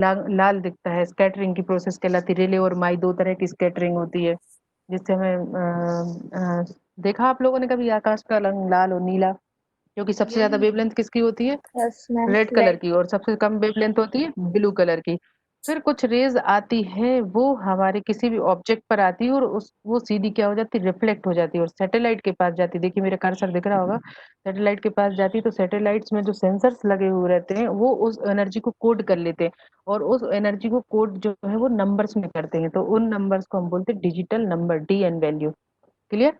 लाल दिखता है, स्कैटरिंग की प्रोसेस कहलाती है। रिले और माई दो तरह की स्कैटरिंग होती है, जिससे हमें देखा आप लोगों ने कभी आकाश का रंग लाल और नीला, क्योंकि सबसे ज्यादा वेवलेंथ किसकी होती है? Yes ma'am, red colour red. की, और सबसे कम वेवलेंथ होती है ब्लू कलर की। फिर कुछ रेज आती है, वो हमारे किसी भी ऑब्जेक्ट पर आती है और उस वो सीधी क्या हो जाती है, रिफ्लेक्ट हो जाती है और सैटेलाइट के पास जाती है। देखिए मेरे कर्सर दिख रहा होगा, सैटेलाइट के पास जाती है। तो सैटेलाइट्स में जो सेंसर्स लगे हुए रहते हैं वो उस एनर्जी को कोड कर लेते हैं, और उस एनर्जी को कोड जो है वो नंबर्स में करते हैं। तो उन नंबर्स को हम बोलते हैं digital number, DN value. Clear?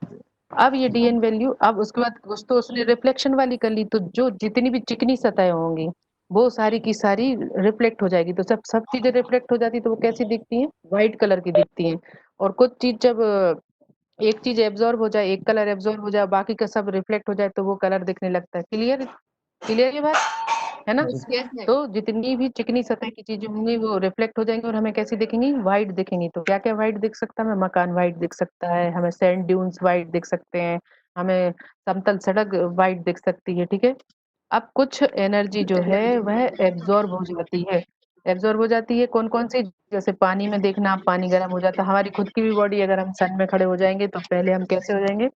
अब ये डीएन वैल्यू, अब उसके बाद कुछ तो उसने रिफ्लेक्शन वाली कर ली, तो जो जितनी भी चिकनी सतहें होंगी वो सारी की सारी रिफ्लेक्ट हो जाएगी। तो सब सब चीजें रिफ्लेक्ट हो जाती, तो वो कैसी दिखती हैं? व्हाइट कलर की दिखती हैं। और कुछ चीज जब एक चीज एब्जॉर्ब हो जाए, एक कलर एब्जॉर्ब हो जाए, बाकी का सब रिफ्लेक्ट हो जाए, तो वो कलर दिखने लगता है। क्लियर? क्लियर ये बात है ना? Yes yes ma'am. तो जितनी भी चिकनी सतह की चीजें होंगी वो रिफ्लेक्ट हो जाएंगी और हमें कैसी दिखेंगी? व्हाइट दिखेंगी। तो क्या क्या व्हाइट दिख सकता है? हमें मकान व्हाइट दिख सकता है, हमें सैंड ड्यून्स व्हाइट दिख सकते हैं, हमें समतल सड़क व्हाइट दिख सकती है। ठीक है। अब कुछ एनर्जी जो है वह एब्जॉर्ब हो जाती है। एब्जॉर्ब हो जाती है कौन कौन सी? जैसे पानी में देखना, आप पानी गर्म हो जाता है। हमारी खुद की भी बॉडी, अगर हम सन में खड़े हो जाएंगे तो पहले हम कैसे हो जाएंगे?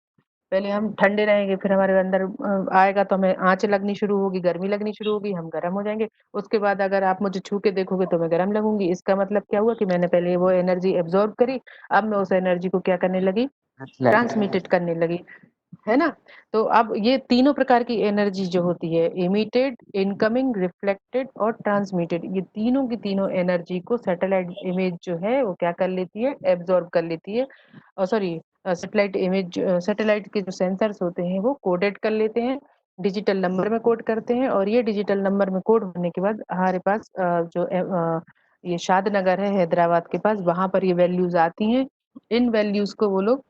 पहले हम ठंडे रहेंगे, फिर हमारे अंदर आएगा तो हमें आंच लगनी शुरू होगी, गर्मी लगनी शुरू होगी, हम गर्म हो जाएंगे। उसके बाद अगर आप मुझे छू के देखोगे तो मैं गर्म लगूंगी। इसका मतलब क्या हुआ कि मैंने पहले वो एनर्जी एब्जॉर्ब करी, अब मैं उस एनर्जी को क्या करने लगी? ट्रांसमिटेड करने लगी, है ना? तो अब ये तीनों प्रकार की एनर्जी जो होती है, इमिटेड, इनकमिंग, रिफ्लेक्टेड और ट्रांसमिटेड, ये तीनों की तीनों एनर्जी को सैटेलाइट इमेज जो है वो क्या कर लेती है? एब्जॉर्ब कर लेती है। और सॉरी, सैटेलाइट इमेज, सैटेलाइट के जो सेंसर्स होते हैं वो कोडेड कर लेते हैं, डिजिटल नंबर में कोड करते हैं। और ये डिजिटल नंबर में कोड होने के बाद हमारे पास ये शाद नगर है हैदराबाद के पास, वहां पर ये वैल्यूज आती हैं। इन वैल्यूज को वो लोग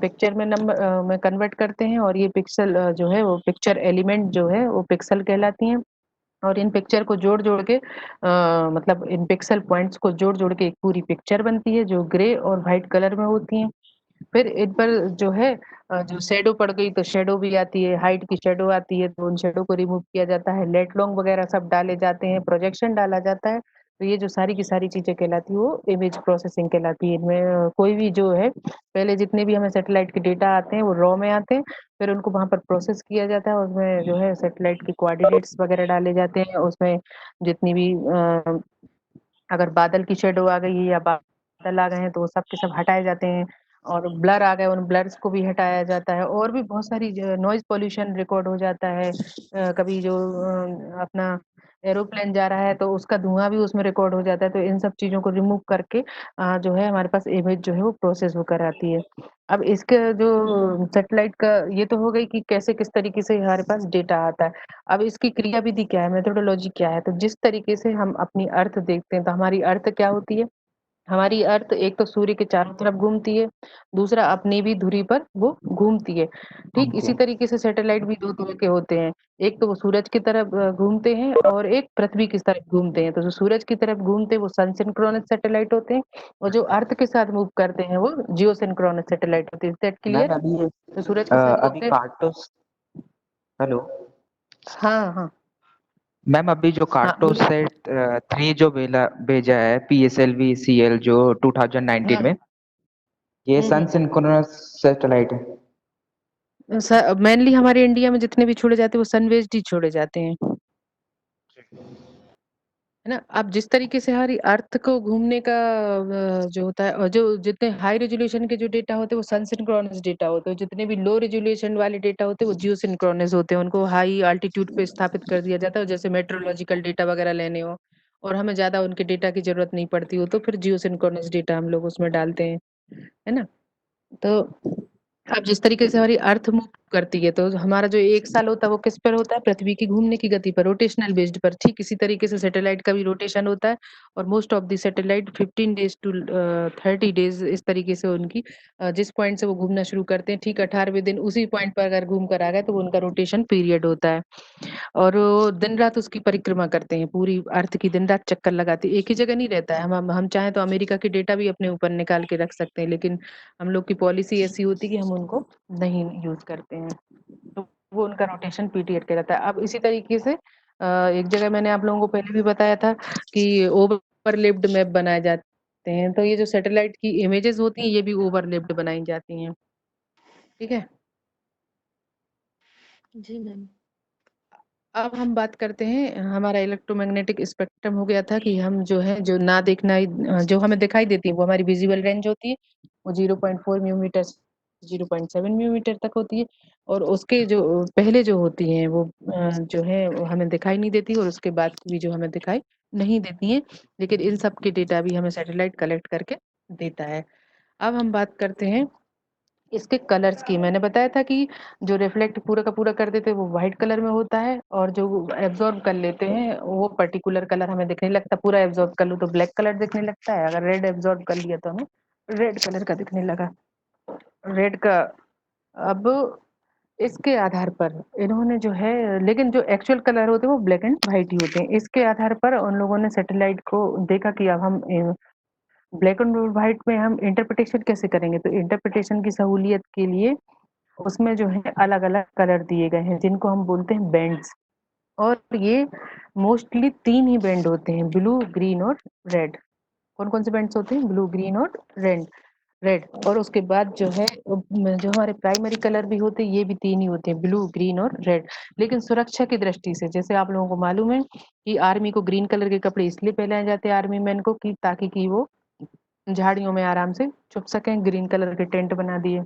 पिक्चर में नंबर में कन्वर्ट करते हैं, और ये पिक्सल जो है वो पिक्चर एलिमेंट जो है वो पिक्सल कहलाती हैं। और इन पिक्चर को जोड़ जोड़ के मतलब इन पिक्सल पॉइंट्स को जोड़ जोड़ के एक पूरी पिक्चर बनती है, जो ग्रे और व्हाइट कलर में होती है। फिर इन पर जो है जो शेडो पड़ गई तो शेडो भी आती है, हाइट की शेडो आती है, तो उन शेडो को रिमूव किया जाता है, लेट लॉन्ग वगैरह सब डाले जाते हैं, प्रोजेक्शन डाला जाता है। तो ये जो सारी की सारी चीजें कहलाती है वो इमेज प्रोसेसिंग कहलाती है। इनमें कोई भी जो है, पहले जितने भी हमें सैटेलाइट के डेटा आते हैं वो रॉ में आते हैं, फिर उनको वहां पर प्रोसेस किया जाता है, उसमें जो है सैटेलाइट के कोऑर्डिनेट्स वगैरह डाले जाते हैं। उसमें जितनी भी अगर बादल की शेडो आ गई है या बादल आ गए हैं तो वो सब के सब हटाए जाते हैं, और ब्लर आ गए, उन ब्लर्स को भी हटाया जाता है। और भी बहुत सारी नॉइज पोल्यूशन रिकॉर्ड हो जाता है। कभी जो अपना एरोप्लेन जा रहा है तो उसका धुआं भी उसमें रिकॉर्ड हो जाता है। तो इन सब चीजों को रिमूव करके जो है हमारे पास इमेज जो है वो प्रोसेस होकर आती है। अब इसका जो सैटेलाइट का ये तो हो गई कि कैसे किस तरीके से हमारे पास डेटा आता है। अब इसकी क्रियाविधि क्या है, मेथोडोलॉजी क्या है? तो जिस तरीके से हम अपनी अर्थ देखते हैं, तो हमारी अर्थ क्या होती है? हमारी अर्थ एक तो सूर्य के चारों तरफ घूमती है, दूसरा अपनी भी धुरी पर वो घूमती है। ठीक घूमते इसी हैं। तरीके से सैटेलाइट भी दो तरह के होते हैं। एक तो वो सूरज की तरफ घूमते हैं, और एक पृथ्वी की तरफ घूमते हैं। तो जो सूरज की तरफ घूमते हैं वो सन सिंक्रोनस सैटेलाइट होते हैं, और जो अर्थ के साथ मूव करते हैं वो जियो सिंक्रोनस सैटेलाइट होते हैं। Is that ma'am clear? अभी तो सूरज के साथ अभी घूमते हैं। कार्टोस, हेलो हाँ हाँ मैम, अभी जो हाँ बोलिए। कार्टोसेट 3 जो भेजा है, PSLV-CL जो 2019 हाँ। में, ये सन हम्म। सिंक्रोनस सैटेलाइट है। मेनली हमारे इंडिया में जितने भी छोड़े जाते हैं वो सनवेज्ड ही छोड़े जाते हैं, है ना? अब जिस तरीके से हमारी अर्थ को घूमने का जो होता है, और जो जितने हाई रेजोल्यूशन के जो डेटा होते हैं वो सन सिंक्रोनस डेटा होते हैं, जितने भी लो रेजोल्यूशन वाले डेटा होते हैं वो जियो सिंक्रोनस होते हैं। उनको हाई अल्टीट्यूड पे स्थापित कर दिया जाता है, जैसे मेट्रोलॉजिकल डेटा वगैरह लेने हो और हमें ज्यादा उनके डेटा की जरूरत नहीं पड़ती हो, तो फिर जियो सिंक्रोनस डेटा हम लोग उसमें डालते हैं, है ना? तो अब जिस तरीके से हमारी अर्थ मूव करती है, तो हमारा जो एक साल होता है वो किस पर होता है? पृथ्वी की घूमने की गति पर, रोटेशनल बेस्ड पर। ठीक इसी तरीके से सैटेलाइट का भी रोटेशन होता है, और most of the satellite 15 days to 30 days इस तरीके से उनकी जिस पॉइंट से वो घूमना शुरू करते हैं, ठीक 18वें दिन उसी पॉइंट पर अगर घूम कर आ गए तो वो उनका रोटेशन पीरियड होता है। और वो दिन रात उसकी परिक्रमा करते हैं, पूरी अर्थ की दिन रात चक्कर लगाते हैं, एक ही जगह नहीं रहता है। हम चाहें तो अमेरिका की डेटा भी अपने ऊपर निकाल के रख सकते हैं, लेकिन हम लोग की पॉलिसी ऐसी होती है कि हम उनको नहीं यूज करते हैं। तो वो उनका रोटेशन पीरियड कहलाता है। अब इसी तरीके से एक जगह मैंने आप लोगों को पहले भी बताया था कि ओवरलैप्ड मैप बनाए जाते हैं, तो ये जो सैटेलाइट की इमेजेस होती हैं ये भी ओवरलैप्ड बनाई जाती हैं। ठीक है। जी मैम। अब हम बात करते हैं, हमारा इलेक्ट्रोमैग्नेटिक स्पेक्ट्रम हो गया था कि हम जो है जो ना देखना, जो हमें दिखाई देती है वो हमारी विजिबल रेंज होती है, वो 0.4 म्यूमीटर से 0.7 म्यूमीटर तक होती है। और उसके जो पहले जो होती हैं वो जो है वो हमें दिखाई नहीं देती, और उसके बाद भी जो हमें दिखाई नहीं देती हैं। लेकिन इन सब के डेटा भी हमें सैटेलाइट कलेक्ट करके देता है। अब हम बात करते हैं इसके कलर्स की। मैंने बताया था कि जो रिफ्लेक्ट पूरा का पूरा कर देते हैं वो व्हाइट कलर में होता है, और जो एब्जॉर्ब कर लेते हैं वो पर्टिकुलर कलर हमें दिखने लगता है। पूरा एब्जॉर्ब कर लो तो ब्लैक कलर दिखने लगता है, अगर रेड एब्जॉर्ब कर लिया तो हमें रेड कलर का दिखने लगा, रेड का। अब इसके आधार पर इन्होंने जो है, लेकिन जो एक्चुअल कलर होते हैं वो ब्लैक एंड व्हाइट ही होते हैं। इसके आधार पर उन लोगों ने सैटेलाइट को देखा कि अब हम ब्लैक एंड व्हाइट में हम इंटरप्रिटेशन कैसे करेंगे। तो इंटरप्रिटेशन की सहूलियत के लिए उसमें जो है अलग अलग कलर दिए गए हैं, जिनको हम बोलते हैं बैंड्स। और ये मोस्टली तीन ही बैंड होते हैं, ब्लू, ग्रीन और रेड। कौन कौन से बैंड्स होते हैं? ब्लू, ग्रीन और रेड। रेड। और उसके बाद जो है जो हमारे प्राइमरी कलर भी होते हैं ये भी तीन ही होते हैं, ब्लू, ग्रीन और रेड। लेकिन सुरक्षा की दृष्टि से, जैसे आप लोगों को मालूम है कि आर्मी को ग्रीन कलर के कपड़े इसलिए पहनाए जाते हैं आर्मी मैन को, कि ताकि कि वो झाड़ियों में आराम से छुप सकें। ग्रीन कलर के टेंट बना दिए।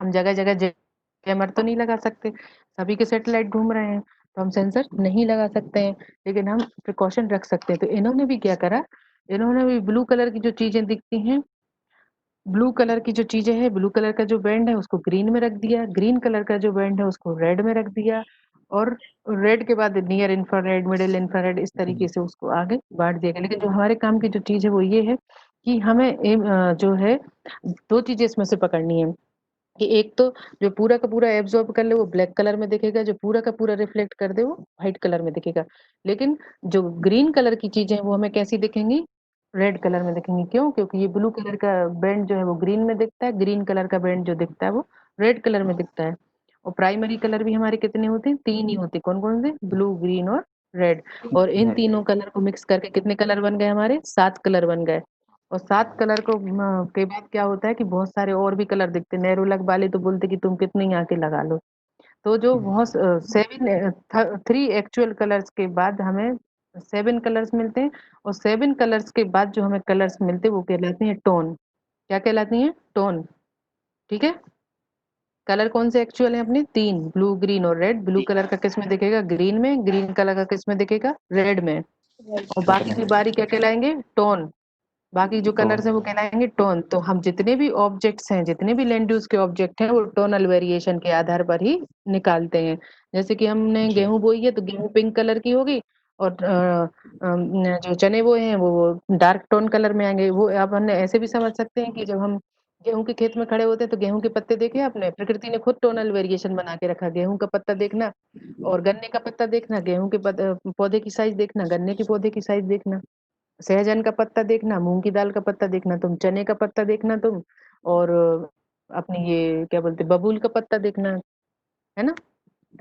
हम जगह जगह जैमर तो नहीं लगा सकते, सभी के सैटेलाइट घूम रहे हैं तो हम सेंसर नहीं लगा सकते हैं, लेकिन हम प्रिकॉशन रख सकते हैं। तो इन्होंने भी क्या करा, इन्होंने भी ब्लू कलर की जो चीजें दिखती हैं, ब्लू कलर की जो चीजें हैं, ब्लू कलर का जो बैंड है उसको ग्रीन में रख दिया, ग्रीन कलर का जो बैंड है उसको रेड में रख दिया, और रेड के बाद नियर इंफ्रारेड, मिडिल इंफ्रारेड, इस तरीके से उसको आगे बांट दिया गया। लेकिन जो हमारे काम की जो चीज है वो ये है कि हमें जो है दो चीजें इसमें से पकड़नी है, कि एक तो जो पूरा का पूरा एब्जॉर्ब कर ले वो ब्लैक कलर में दिखेगा, जो पूरा का पूरा रिफ्लेक्ट कर दे वो व्हाइट कलर में दिखेगा। लेकिन जो ग्रीन कलर की चीजें हैं वो हमें कैसी दिखेंगी? रेड कलर में दिखेंगी। क्यों? क्योंकि ये ब्लू कलर का बैंड जो है वो ग्रीन में दिखता है, ग्रीन कलर का बैंड जो दिखता है वो रेड कलर में दिखता है। और प्राइमरी कलर भी हमारे कितने होते हैं? तीन ही होते हैं। कौन कौन से? ब्लू, ग्रीन और रेड। और इन तीनों कलर को मिक्स करके कितने कलर बन गए? हमारे 7 कलर बन गए। और 7 कलर को के बाद क्या होता है कि बहुत सारे और भी कलर दिखते हैं। नेरोलैक वाले तो बोलते कि तुम कितने ही आके लगा लो। तो जो बहुत 3 एक्चुअल कलर्स के बाद हमें 7 कलर्स मिलते हैं। और 7 कलर्स के बाद जो हमें कलर्स मिलते हैं वो कहलाते हैं टोन। क्या कहलाती हैं? टोन। ठीक है। कलर कौन से एक्चुअल हैं अपने? 3, ब्लू, ग्रीन और रेड। ब्लू कलर का किस में दिखेगा? ग्रीन में। ग्रीन कलर का किस में दिखेगा? रेड में। और बाकी की बारी क्या कहलाएंगे? टोन। बाकी जो टोन। कलर्स हैं वो कहलाएंगे टोन। तो हम जितने भी ऑब्जेक्ट्स हैं, जितने भी लैंड यूज के ऑब्जेक्ट हैं वो टोनल वेरिएशन के आधार पर ही निकालते हैं। जैसे कि हमने जी। गेहूं बोई है तो गेहूं पिंक कलर की होगी, और जो चने बोए हैं वो डार्क टोन कलर में आएंगे। वो अब हमने ऐसे भी समझ सकते हैं कि जब हम गेहूं के खेत में खड़े होते हैं तो गेहूं के पत्ते देखे आपने, प्रकृति ने खुद टोनल वेरिएशन बना के रखा। गेहूं का पत्ता देखना और गन्ने का पत्ता देखना, गेहूं के पौधे की साइज देखना, गन्ने के पौधे की साइज देखना, सहजन का पत्ता देखना, मूंग की दाल का पत्ता देखना तुम, चने का पत्ता देखना तुम, और अपनी ये क्या बोलते हैं, बबूल का पत्ता देखना, है ना।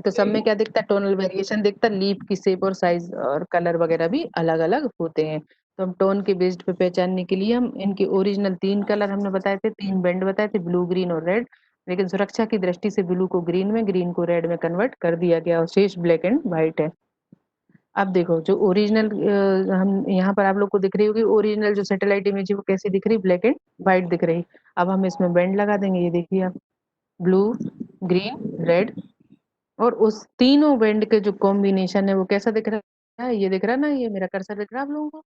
तो सब में क्या दिखता है? टोनल वेरिएशन दिखता है। लीफ की शेप और साइज और कलर वगैरह भी अलग अलग होते हैं। तो हम टोन के बेस्ड पे पहचानने के लिए हम इनके ओरिजिनल 3 कलर हमने बताए थे, 3 बैंड बताए थे, ब्लू, ग्रीन और रेड। लेकिन सुरक्षा की दृष्टि से ब्लू को ग्रीन में, ग्रीन को रेड में कन्वर्ट कर दिया गया, और शेष ब्लैक एंड व्हाइट है। अब देखो जो ओरिजिनल हम यहाँ पर आप लोग को दिख रही होगी, ओरिजिनल जो सैटेलाइट इमेज है वो कैसी दिख रही? ब्लैक एंड व्हाइट दिख रही। अब हम इसमें बैंड लगा देंगे, ये देखिए आप, ब्लू, ग्रीन, रेड। और उस तीनों बैंड के जो कॉम्बिनेशन है वो कैसा दिख रहा है? ये दिख रहा है ना, ये मेरा कर्सर दिख रहा है आप लोगों को,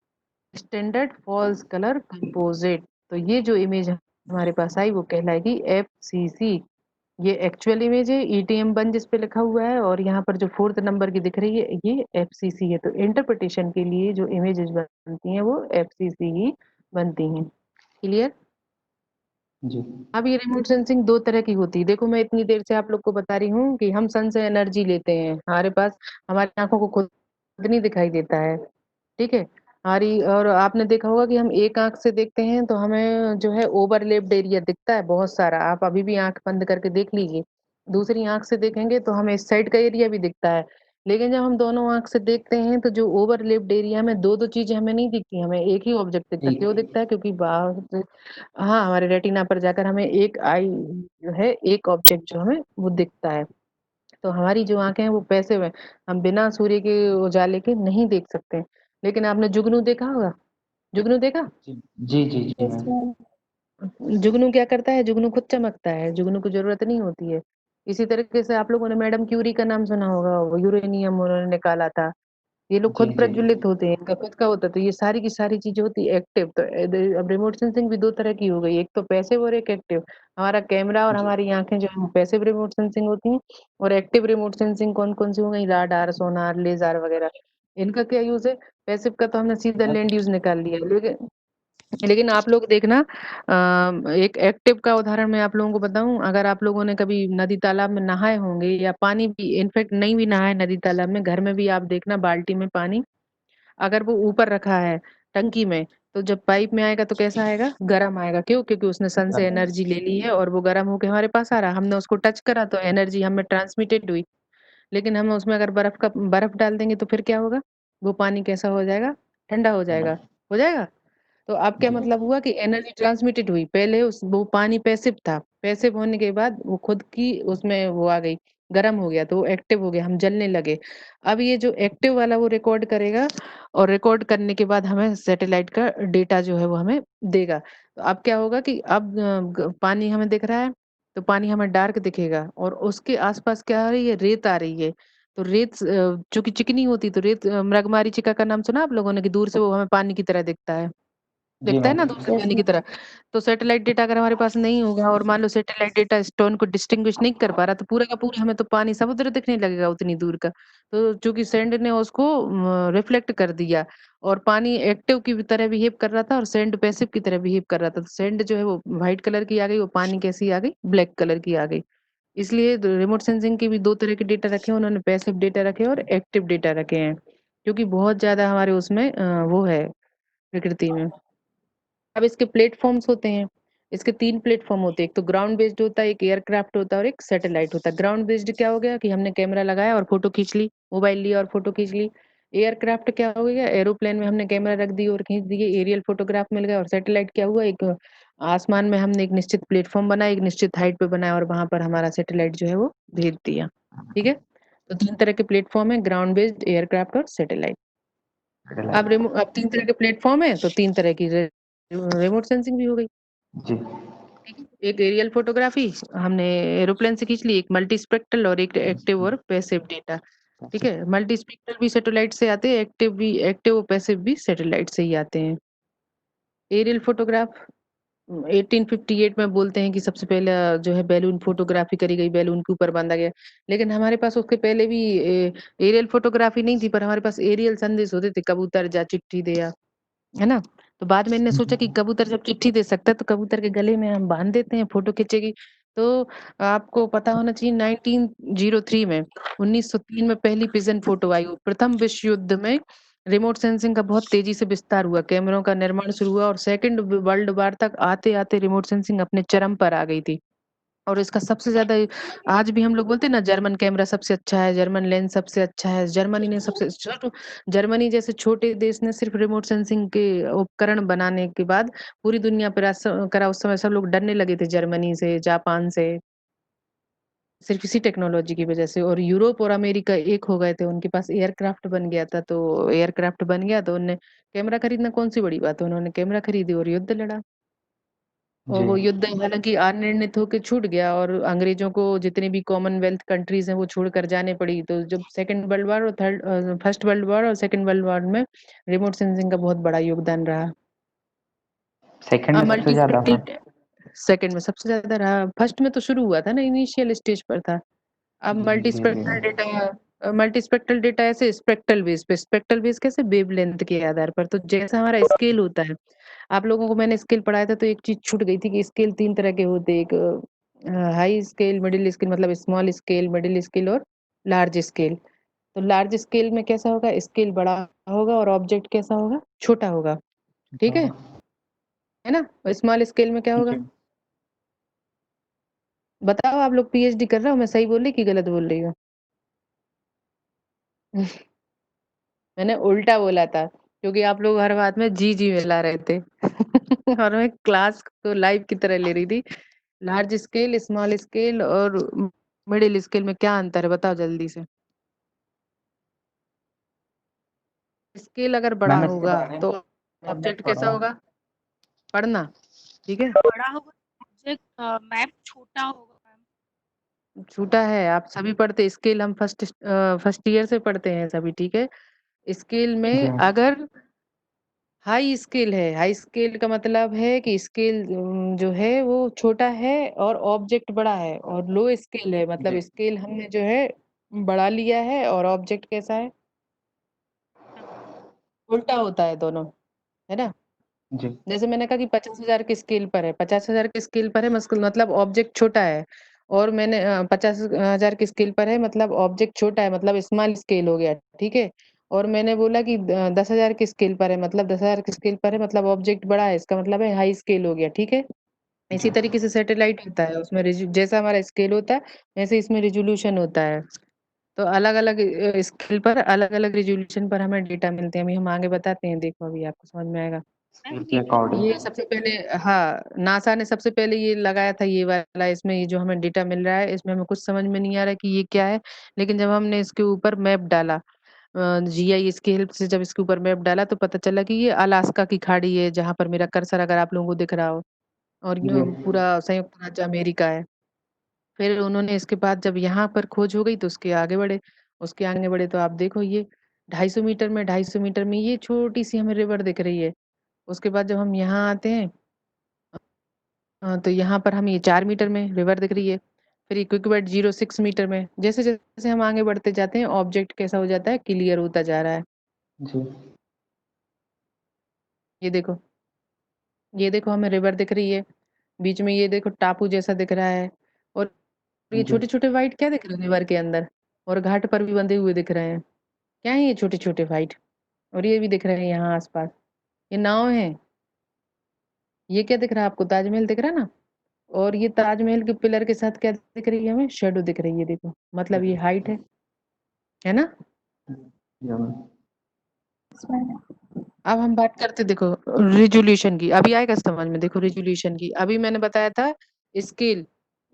स्टैंडर्ड फॉल्स कलर कंपोजिट। तो ये जो इमेज हमारे पास आई वो कहलाएगी FCC। ये एक्चुअल इमेज है, ETM1 जिस पे लिखा हुआ है, और यहाँ पर जो 4th नंबर की दिख रही है ये FCC है। तो इंटरप्रिटेशन के लिए जो इमेजेस बनती हैं वो FCC ही बनती हैं। क्लियर? जी। अब ये रिमोट सेंसिंग दो तरह की होती है। देखो मैं इतनी देर से आप लोग को बता रही हूँ कि हम सन से एनर्जी लेते हैं, हमारे पास हमारी आंखों को खुद नहीं दिखाई देता है। ठीक है। हमारी, और आपने देखा होगा कि हम एक आंख से देखते हैं तो हमें जो है ओवरलैप्ड एरिया दिखता है बहुत सारा। आप अभी भी आंख बंद करके देख लीजिए, दूसरी आंख से देखेंगे तो हमें इस साइड का एरिया भी दिखता है। लेकिन जब हम दोनों आंख से देखते हैं तो जो ओवरलेप्ड एरिया में दो दो चीजें हमें नहीं दिखती, हमें एक ही ऑब्जेक्ट दिखता है। जी क्यों दिखता है? क्योंकि बाहर से, हाँ, हमारे रेटिना पर जाकर हमें एक आई जो है, एक ऑब्जेक्ट जो हमें वो दिखता है। तो हमारी जो आंखें हैं वो पैसिव है, हम बिना सूर्य के उजाले के नहीं देख सकते। लेकिन आपने जुगनू देखा होगा, जुगनू देखा? जी जी जी जी मैम। जुगनू क्या करता है? जुगनू खुद चमकता है, जुगनू को जरूरत नहीं होती है। इसी तरीके से आप लोगों ने मैडम क्यूरी का नाम सुना होगा, वो यूरेनियम उन्होंने निकाला था। ये लोग जी खुद जी प्रज्वलित होते हैं, इनका खुद का होता है। तो ये सारी की सारी चीजें होती है एक्टिव। तो अब रिमोट सेंसिंग भी दो तरह की हो गई, एक तो पैसिव और एक एक्टिव। हमारा कैमरा और जी हमारी आंखें जो है वो पैसिव रिमोट सेंसिंग होती हैं। और एक्टिव रिमोट सेंसिंग कौन कौन सी हो गई? राडार, सोनार, लेजर वगैरह। इनका क्या यूज है? पैसिव का तो हमने सीधा लैंड यूज निकाल लिया। लेकिन लेकिन आप लोग देखना, एक एक्टिव का उदाहरण मैं आप लोगों को बताऊं। अगर आप लोगों ने कभी नदी तालाब में नहाए होंगे, या पानी भी इनफेक्ट नहीं भी नहाए नदी तालाब में, घर में भी आप देखना बाल्टी में पानी अगर वो ऊपर रखा है टंकी में, तो जब पाइप में आएगा तो कैसा आएगा? गर्म आएगा। क्यों? क्योंकि उसने सन से एनर्जी ले ली है और वो गर्म होके हमारे पास आ रहा। हमने उसको टच करा तो एनर्जी हमें ट्रांसमिटेड हुई। लेकिन हम उसमें अगर बर्फ डाल देंगे तो फिर क्या होगा? वो पानी कैसा हो जाएगा? ठंडा हो जाएगा। हो जाएगा। तो अब क्या जी मतलब हुआ कि एनर्जी ट्रांसमिटेड हुई। पहले उस वो पानी पैसिव था, पैसिव होने के बाद वो खुद की उसमें वो आ गई, गर्म हो गया, तो वो एक्टिव हो गया, हम जलने लगे। अब ये जो एक्टिव वाला वो रिकॉर्ड करेगा, और रिकॉर्ड करने के बाद हमें सैटेलाइट का डेटा जो है वो हमें देगा। तो अब क्या होगा कि अब पानी हमें दिख रहा है, तो पानी हमें डार्क दिखेगा, और उसके आसपास क्या आ रही है? रेत आ रही है। तो रेत चूंकि चिकनी होती, तो रेत, मृगमारीचिका का नाम सुना आप लोगों ने? कि दूर से वो हमें पानी की तरह दिखता है, जी दिखता है मैम। ना दूर से पानी की तरह। तो सैटेलाइट डेटा अगर हमारे पास नहीं होगा, और मान लो सैटेलाइट डेटा स्टोन को डिस्टिंग्विश नहीं कर पा रहा, तो पूरा का पूरा हमें तो पानी समुद्र दिखने लगेगा उतनी दूर का। तो चूंकि सैंड ने उसको रिफ्लेक्ट कर दिया, और पानी एक्टिव की तरह बिहेव कर रहा था और सैंड पैसिव की तरह बिहेव कर रहा था, तो सैंड जो है वो व्हाइट कलर की आ गई, वो पानी कैसी आ गई? ब्लैक कलर की आ गई। इसलिए रिमोट सेंसिंग के भी दो तरह के डेटा रखे हैं उन्होंने, पैसिव डेटा रखे हैं और एक्टिव डेटा रखे हैं। क्योंकि बहुत ज्यादा हमारे उसमें वो है प्रकृति में। अब इसके प्लेटफॉर्म्स होते हैं। इसके तीन प्लेटफॉर्म होते हैं, एक तो ग्राउंड बेस्ड होता है, एक एयरक्राफ्ट होता है, और एक सैटेलाइट होता है। ग्राउंड बेस्ड क्या हो गया कि हमने कैमरा लगाया और फोटो खींच ली, मोबाइल लिया और फोटो खींच ली। एयरक्राफ्ट क्या हो गया? एरोप्लेन में हमने कैमरा रख दी और खींच दिए, एरियल फोटोग्राफ मिल गया। और सैटेलाइट क्या हुआ? एक आसमान में हमने एक निश्चित प्लेटफॉर्म बनाया, एक निश्चित हाइट पे बनाया, और वहां पर हमारा सैटेलाइट जो है वो भेज दिया। ठीक है। तो तीन तरह के प्लेटफॉर्म है, ग्राउंड बेस्ड, एयरक्राफ्ट और सैटेलाइट। अब तीन तरह के प्लेटफॉर्म है, तो तीन तरह की रिमोट सेंसिंग भी हो गई। जी ठीक है। एक एरियल फोटोग्राफी हमने एरोप्लेन से खींच ली, एक मल्टी स्पेक्ट्रल, और एक एक्टिव और पैसिव डेटा। ठीक है। मल्टी स्पेक्ट्रल भी सैटेलाइट से आते हैं, एक्टिव और पैसिव भी सैटेलाइट से ही आते हैं। एरियल फोटोग्राफ 1858 में बोलते हैं कि सबसे पहले जो है बैलून फोटोग्राफी करी गई, बैलून के ऊपर बांधा गया। लेकिन हमारे पास उसके पहले भी एरियल फोटोग्राफी नहीं थी, पर हमारे पास एरियल संदेश होते थे, कबूतर जा चिट्ठी दे, है ना? तो बाद में इनने सोचा कि कबूतर जब चिट्ठी दे सकता है, तो कबूतर के गले में हम बांध देते हैं, फोटो खींचेगी। तो आपको पता होना चाहिए 1903 में, 1903 में पहली पिजन फोटो आई। प्रथम विश्व युद्ध में रिमोट सेंसिंग का बहुत तेजी से विस्तार हुआ, कैमरों का निर्माण शुरू हुआ, और सेकंड वर्ल्ड वार तक आते आते रिमोट सेंसिंग अपने चरम पर आ गई थी। और इसका सबसे ज्यादा, आज भी हम लोग बोलते हैं ना, जर्मन कैमरा सबसे अच्छा है, जर्मन लेंस सबसे अच्छा है, जर्मनी ने सबसे जर्मनी जैसे छोटे देश ने सिर्फ रिमोट सेंसिंग के उपकरण बनाने के बाद पूरी दुनिया पर राज करा। उस समय सब लोग डरने लगे थे जर्मनी से, जापान से, सिर्फ इसी टेक्नोलॉजी की वजह से। और यूरोप और अमेरिका एक हो गए थे, उनके पास एयरक्राफ्ट बन गया था। तो एयरक्राफ्ट बन गया तो उनने कैमरा खरीदना कौन सी बड़ी बात है, उन्होंने कैमरा खरीदी और युद्ध लड़ा। और जी वो युद्ध हालांकि अनिर्णित होकर छूट गया, और अंग्रेजों को जितनी भी कॉमनवेल्थ कंट्रीज हैं वो छोड़कर जाने पड़ी। तो जब सेकंड वर्ल्ड वॉर और थर्ड फर्स्ट वर्ल्ड वॉर और सेकंड वर्ल्ड वॉर में रिमोट सेंसिंग का बहुत बड़ा योगदान रहा। सेकंड अब में सबसे मल्टी ज्यादा था। स्पेक्ट्रल सेकंड में सबसे ज्यादा रहा, फर्स्ट में तो शुरू हुआ था ना, इनिशियल स्टेज पर था। अब जी मल्टी जी जी spectral data, multi spectral data ऐसे स्पेक्ट्रल बेस पे, स्पेक्ट्रल बेस कैसे? वेवलेंथ के आधार पर। तो जैसा हमारा स्केल होता है, आप लोगों को मैंने स्केल पढ़ाया था तो एक चीज छूट गई थी कि स्केल तीन तरह के होते हैं। एक हाई स्केल, मिडिल स्केल, मतलब स्मॉल स्केल, मिडिल स्केल और लार्ज स्केल। तो लार्ज स्केल में कैसा होगा? स्केल बड़ा होगा और ऑब्जेक्ट कैसा होगा? छोटा होगा। अच्छा ठीक होगा। है ना? स्मॉल स्केल में क्या होगा? जी बताओ, आप लोग पीएचडी कर रहे हो, मैं सही बोल रही कि गलत बोल रही हूँ? मैंने उल्टा बोला था क्योंकि आप लोग हर बात में जी जी मिला रहे थे। और मैं क्लास को लाइव की तरह ले रही थी। लार्ज स्केल, स्मॉल स्केल और मिडिल स्केल में क्या अंतर है बताओ जल्दी से। स्केल अगर बड़ा मैम इसके होगा बारे तो में हमने ऑब्जेक्ट पढ़ा कैसा है। होगा? पढ़ना। ठीक है। बड़ा होगा ऑब्जेक्ट, मैप छोटा होगा मैम। छोटा है, आप सभी पढ़ते स्केल, हम फर्स्ट ईयर से पढ़ते हैं सभी, ठीक है। स्केल जी में अगर हाई स्केल है, हाई स्केल का मतलब है कि स्केल जो है वो छोटा है और ऑब्जेक्ट बड़ा है, और लो स्केल है मतलब जी स्केल हमने जो है बढ़ा लिया है और ऑब्जेक्ट कैसा है? छोटा। उल्टा होता है दोनों, है ना। जी जैसे मैंने कहा कि 50,000 के स्केल पर है, 50,000 के स्केल पर है मतलब ऑब्जेक्ट छोटा है। और मैंने 50,000 के स्केल पर है मतलब ऑब्जेक्ट छोटा है, मतलब स्मॉल स्केल हो गया, ठीक है। और मैंने बोला कि 10,000 के स्केल पर है मतलब 10,000 के स्केल पर है मतलब ऑब्जेक्ट बड़ा है, इसका मतलब है हाई स्केल हो गया, ठीक है। इसी जी तरीके से सैटेलाइट होता है, उसमें जैसा हमारा स्केल होता है वैसे इसमें रिजोल्यूशन होता है। तो अलग अलग स्केल पर अलग अलग रिजोल्यूशन पर हमें डेटा मिलते हैं, अभी हम आगे बताते हैं, देखो अभी आपको समझ में आएगा। मैम स्केल के डेटा अकॉर्डिंग। ये सबसे पहले, हाँ, नासा ने सबसे पहले ये लगाया था ये वाला, इसमें ये जो हमें डेटा मिल रहा है इसमें हमें कुछ समझ में नहीं आ रहा है कि ये क्या है। लेकिन जब हमने इसके ऊपर मैप डाला, जीआईएस की हेल्प से जब इसके ऊपर मैप डाला तो पता चला कि ये अलास्का की खाड़ी है, जहां पर मेरा कर्सर अगर आप लोगों को दिख रहा हो। और जी पूरा संयुक्त राज्य अमेरिका है। फिर उन्होंने इसके बाद जब यहाँ पर खोज हो गई तो उसके आगे बढ़े, उसके आगे बढ़े तो आप देखो ये 250 मीटर में, 250 मीटर में ये छोटी सी हमें रिवर दिख रही है। उसके बाद जब हम यहाँ आते हैं, तो यहाँ पर हम ये 4 मीटर में रिवर दिख रही है। फिर इक्विकमेंट 0.6 मीटर में, जैसे जैसे हम आगे बढ़ते जाते हैं ऑब्जेक्ट कैसा हो जाता है, क्लियर होता जा रहा है। जी ये देखो, ये देखो हमें रिवर दिख रही है, बीच में ये देखो टापू जैसा दिख रहा है। और ये जी छोटे छोटे वाइट क्या दिख रहे हैं रिवर के अंदर? और घाट पर भी बंधे हुए दिख रहे हैं, क्या है ये छोटे छोटे वाइट? और ये भी दिख रहे हैं यहाँ आसपास, ये नाव है। ये क्या दिख रहा है आपको? ताजमहल दिख रहा है ना। और ये ताजमहल के पिलर के साथ क्या दिख रही है? हमें शेडो दिख रही है, देखो मतलब ये हाइट है ना। जी मैम। अब हम बात करते, देखो रिजोल्यूशन की, अभी आएगा समझ में। देखो रिजोल्यूशन की, अभी मैंने बताया था स्केल।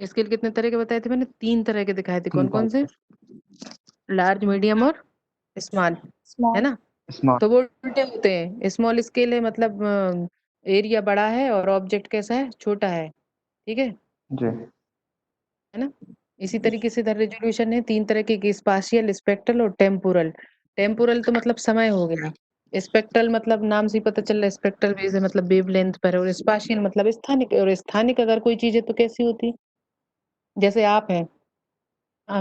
स्केल कितने तरह के बताए थे मैंने? 3 तरह के दिखाए थे, कौन तीन कौन से? टाइप लार्ज, मीडियम और स्मॉल, है स्मॉल। ना। स्मॉल। तो वो उल्टे होते हैं, स्मॉल स्केल है मतलब एरिया बड़ा है और ऑब्जेक्ट कैसा है? छोटा है, ठीक जी है ना। इसी तरीके से इधर रेजोल्यूशन है 3 तरह के, स्पाशियल, स्पेक्ट्रल और टेम्पोरल। टेम्पोरल तो मतलब समय हो गया। स्पेक्ट्रल मतलब नाम से ही पता चल रहा है, स्पेक्ट्रल वेव है मतलब वेव लेंथ पर, और स्पाशियल मतलब स्थानिक। और स्थानिक अगर कोई चीज है तो कैसी होती? जैसे आप हैं,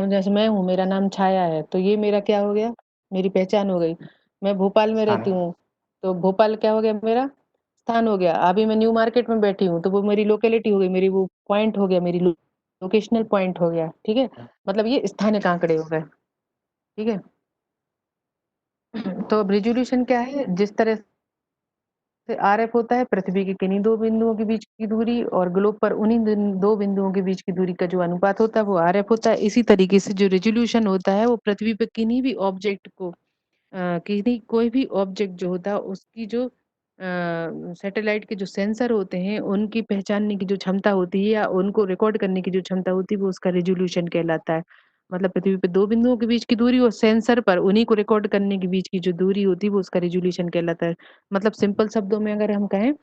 जैसे मैं हूँ, मेरा नाम छाया है, तो ये मेरा क्या हो गया? मेरी पहचान हो गई। मैं भोपाल में रहती स्थानिक। हूँ, तो भोपाल क्या हो गया? मेरा स्थान हो गया। अभी मैं न्यू मार्केट में बैठी हूँ तो वो मेरी लोकेलिटी हो गई, मेरी वो पॉइंट हो गया, मेरी लोकेशनल पॉइंट हो गया, ठीक है। मतलब ये स्थानिक आंकड़े हो गए, ठीक है। तो अब रिजोल्यूशन क्या है? जिस तरह से आरएफ होता है पृथ्वी के किन्हीं दो बिंदुओं के बीच की दूरी, और ग्लोब पर उन्हीं दो बिंदुओं के बीच की दूरी का जो अनुपात होता है वो आरएफ होता है। इसी तरीके से जो रिजोल्यूशन होता है वो पृथ्वी पे किन्हीं भी ऑब्जेक्ट को, किसी कोई भी ऑब्जेक्ट जो होता है उसकी जो सैटेलाइट के जो सेंसर होते हैं उनकी पहचानने की जो क्षमता होती है या उनको रिकॉर्ड करने की जो क्षमता होती है वो उसका रिजोल्यूशन कहलाता है। मतलब पृथ्वी पे दो बिंदुओं के बीच की दूरी और सेंसर पर उन्हीं को रिकॉर्ड करने के बीच की जो दूरी होती है वो उसका रिजोल्यूशन कहलाता है। मतलब सिंपल शब्दों में अगर हम कहें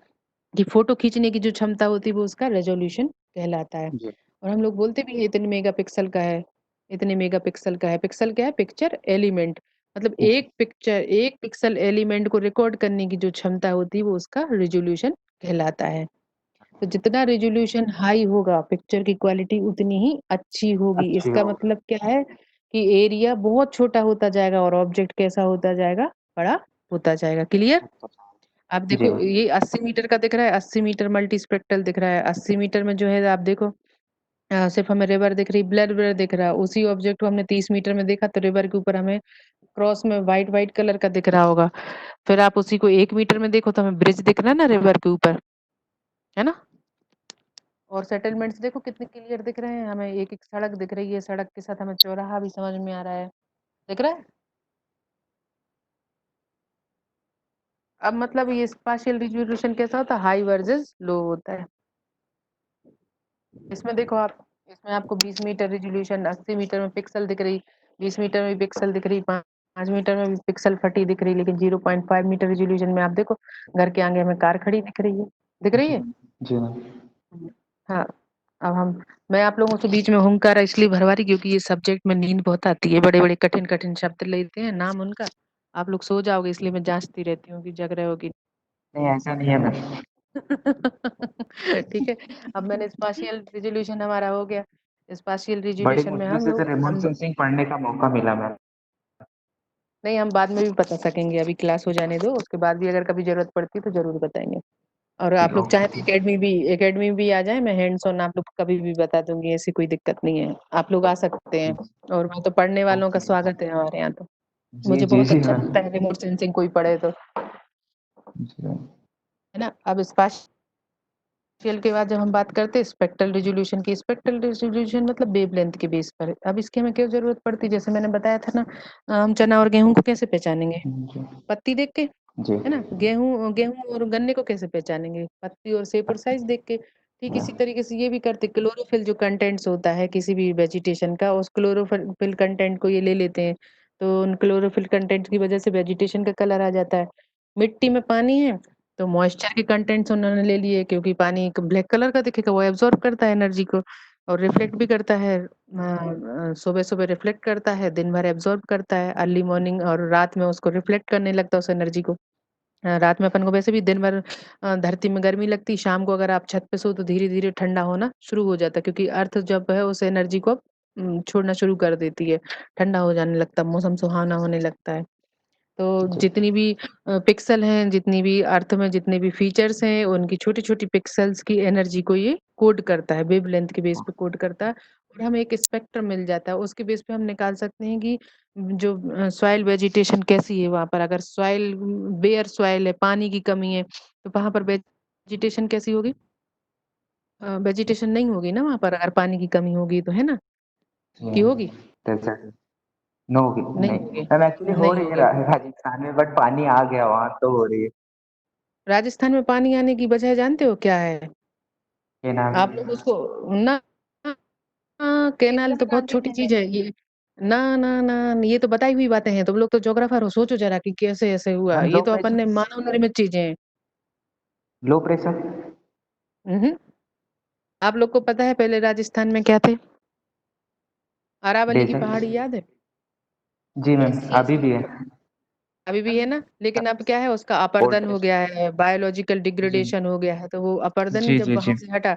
कि फोटो खींचने की जो क्षमता होती है वो उसका रेजोल्यूशन कहलाता है। जी और हम लोग बोलते भी हैं इतने मेगापिक्सल का है, इतने मेगापिक्सल का है। पिक्सल क्या है? Picture element. मतलब जी एक पिक्सल एलिमेंट को रिकॉर्ड करने की जो क्षमता होती है वो उसका रिजोल्यूशन कहलाता है। तो जितना रिजोल्यूशन हाई होगा पिक्चर की क्वालिटी उतनी ही अच्छी होगी। अच्छी इसका हो। मतलब क्या है कि एरिया बहुत छोटा होता जाएगा और ऑब्जेक्ट कैसा होता जाएगा? बड़ा होता जाएगा। क्लियर? आप जी देखो ये 80 मीटर का दिख रहा है, 80 मीटर मल्टी स्पेक्ट्रल दिख रहा है। 80 मीटर में जो है आप देखो, सिर्फ हमें रिवर दिख रही, ब्लर ब्लर दिख रहा है। उसी ऑब्जेक्ट को हमने 30 मीटर में देखा तो रिवर के ऊपर हमें क्रॉस में व्हाइट व्हाइट कलर का दिख रहा होगा। फिर आप उसी को 1 मीटर में देखो तो हमें ब्रिज दिख रहा है ना रिवर के ऊपर, है ना। और सेटलमेंट्स देखो कितने क्लियर दिख रहे हैं हमें, एक एक सड़क दिख रही है, सड़क के साथ हमें चौराहा भी समझ में आ रहा है, दिख रहा है। अब मतलब ये स्पाशियल रिजोल्यूशन कैसा होता है, हाई वर्सेस लो होता है। इसमें देखो आप, इसमें आपको 20 मीटर रिजोल्यूशन, 80 मीटर में पिक्सल दिख रही, 20 मीटर में भी पिक्सल दिख रही, 5 मीटर में भी पिक्सल फटी दिख रही, लेकिन 0.5 मीटर रिजोल्यूशन में आप देखो घर के आगे हमें कार खड़ी दिख रही है, दिख रही है। जी मैम। हाँ, अब मैं आप लोगों से बीच में हुंकारा इसलिए भरवा रही क्योंकि ये सब्जेक्ट में नींद बहुत आती है, बड़े बड़े कठिन कठिन शब्द लेते हैं नाम उनका, आप लोग सो जाओगे इसलिए मैं जांचती रहती हूँ कि जग रहे हो कि नहीं ऐसा नहीं है मैम। ठीक है। अब मैंने स्पाशियल रिजोल्यूशन हमारा हो गया, स्पाशियल बड़ी रिजोल्यूशन में मुश्किल हम से लोग रिमोट हम सेंसिंग पढ़ने का मौका मिला मैम। नहीं, हम बाद में भी बता सकेंगे, अभी क्लास हो जाने दो, उसके बाद भी अगर कभी जरूरत पड़ती है तो जरूर बताएंगे। और आप लोग चाहे तो ओके। एकेडमी भी आ जाए, मैं हैंड्स ऑन आप लोग को कभी भी बता दूंगी, ऐसी कोई दिक्कत नहीं है, आप लोग आ सकते हैं। और मैं तो पढ़ने वालों का ओके। स्वागत है हमारे यहाँ तो, जी मुझे जी बहुत जी अच्छा मैम। लगता है रिमोट सेंसिंग कोई पढ़े तो, जी मैम। है ना। अब स्पाशियल के बाद जब हम बात करते हैं स्पेक्ट्रल रिजोल्यूशन की, स्पेक्ट्रल रिजोल्यूशन मतलब वेवलेंथ के बेस पर। अब इसकी हमें क्यों जरूरत पड़ती है, जैसे मैंने बताया था ना, हम चना और गेहूं को कैसे पहचानेंगे, जी पत्ती देख के, जी। है ना। गेहूं गेहूं और गन्ने को कैसे पहचानेंगे, पत्ती और शेप और साइज देख के। ठीक इसी तरीके से ये भी करते, क्लोरोफिल जो कंटेंट्स होता है किसी भी वेजिटेशन का, उस क्लोरोफिल कंटेंट को ये ले लेते हैं, तो उन क्लोरोफिल कंटेंट की वजह से वेजिटेशन का कलर आ जाता है। मिट्टी में पानी है तो मॉइस्चर के कंटेंट्स उन्होंने ले लिए, क्योंकि पानी ब्लैक कलर का दिखेगा, वो एब्जॉर्ब करता है एनर्जी को और रिफ्लेक्ट भी करता है, सुबह सुबह रिफ्लेक्ट करता है, दिन भर एब्जॉर्ब करता है, अर्ली मॉर्निंग और रात में उसको रिफ्लेक्ट करने लगता है उस एनर्जी को। रात में अपन को वैसे भी दिन भर धरती में गर्मी लगती, शाम को अगर आप छत पे सो तो धीरे धीरे ठंडा होना शुरू हो जाता है, क्योंकि अर्थ जब है उस एनर्जी को छोड़ना शुरू कर देती है, ठंडा हो जाने लगता है, मौसम सुहावना होने लगता है। तो जी जितनी भी पिक्सल हैं, जितनी भी अर्थ में जितने भी फीचर्स हैं, उनकी छोटी छोटी पिक्सल्स की एनर्जी को ये कोड करता है, वेवलेंथ के बेस पे कोड करता है, और हमें एक स्पेक्ट्रम मिल जाता है, उसके बेस पे हम निकाल सकते हैं कि जो सॉइल वेजिटेशन कैसी है वहां पर। अगर सॉइल बेयर सॉइल है, पानी की कमी है, तो वहां पर वेजिटेशन कैसी होगी, वेजिटेशन नहीं होगी ना वहां पर, अगर पानी की कमी होगी तो, है ना, जी। कि होगी, डेजर्ट नो होगी नहीं नहीं होगी, मैम, एक्चुअली हो नहीं रही है होगी। राजस्थान में, बट पानी आ गया वहां तो हो रही है। राजस्थान में पानी आने की वजह जानते हो क्या है, केनाल। आप लोग उसको ना, कैनाल तो बहुत छोटी चीज है ये, ना ना ना, ये तो बताई हुई बातें हैं, तुम लोग तो ज्योग्राफर हो, सोचो जरा कि कैसे ऐसे हुआ, मैम ये लो तो अपन प्रेशर। ने मानव निर्मित चीजें हैं। Low pressure. हम्म। आप लोग को पता है पहले राजस्थान में क्या थे, अरावली की डेजर्ट। पहाड़ी याद है, जी मैम अभी भी है। अभी भी है ना, लेकिन अब क्या है, उसका ओल्ड अपरदन हो प्रेशर। गया है, बायोलॉजिकल जी डिग्रेडेशन हो गया है, तो वो अपरदन ही जी जब जी वहां जी। से हटा,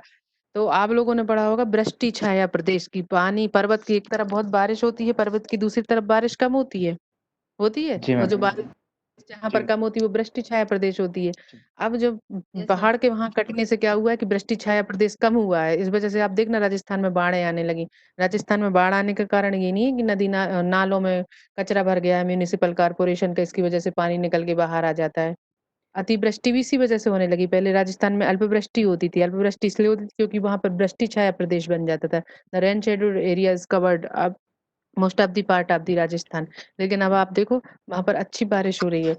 तो आप लोगों ने पढ़ा होगा वृष्टि छाया प्रदेश की, पानी पर्वत की एक तरफ बहुत बारिश होती है, पर्वत की दूसरी तरफ बारिश कम होती है, जी और मैम। जो बारिश जहाँ पर कम होती है वो वृष्टि छाया प्रदेश होती है। अब जो पहाड़ के वहां कटने से क्या हुआ है कि वृष्टि छाया प्रदेश कम हुआ है, इस वजह से आप देखना राजस्थान में बाढ़ें आने लगी। राजस्थान में बाढ़ आने का कारण ये नहीं है कि नालों में कचरा भर गया है, म्यूनिसिपल कॉर्पोरेशन का, इसकी वजह से पानी निकल के बाहर आ जाता है। अतिवृष्टि भी इसी वजह से होने लगी, पहले राजस्थान में अल्पवृष्टि होती थी, अल्पवृष्टि इसलिए होती थी क्योंकि वहां पर वृष्टि छाया प्रदेश बन जाता था, the rain shadowed areas covered most of the part of the Rajasthan. लेकिन अब आप देखो वहां पर अच्छी बारिश हो रही है।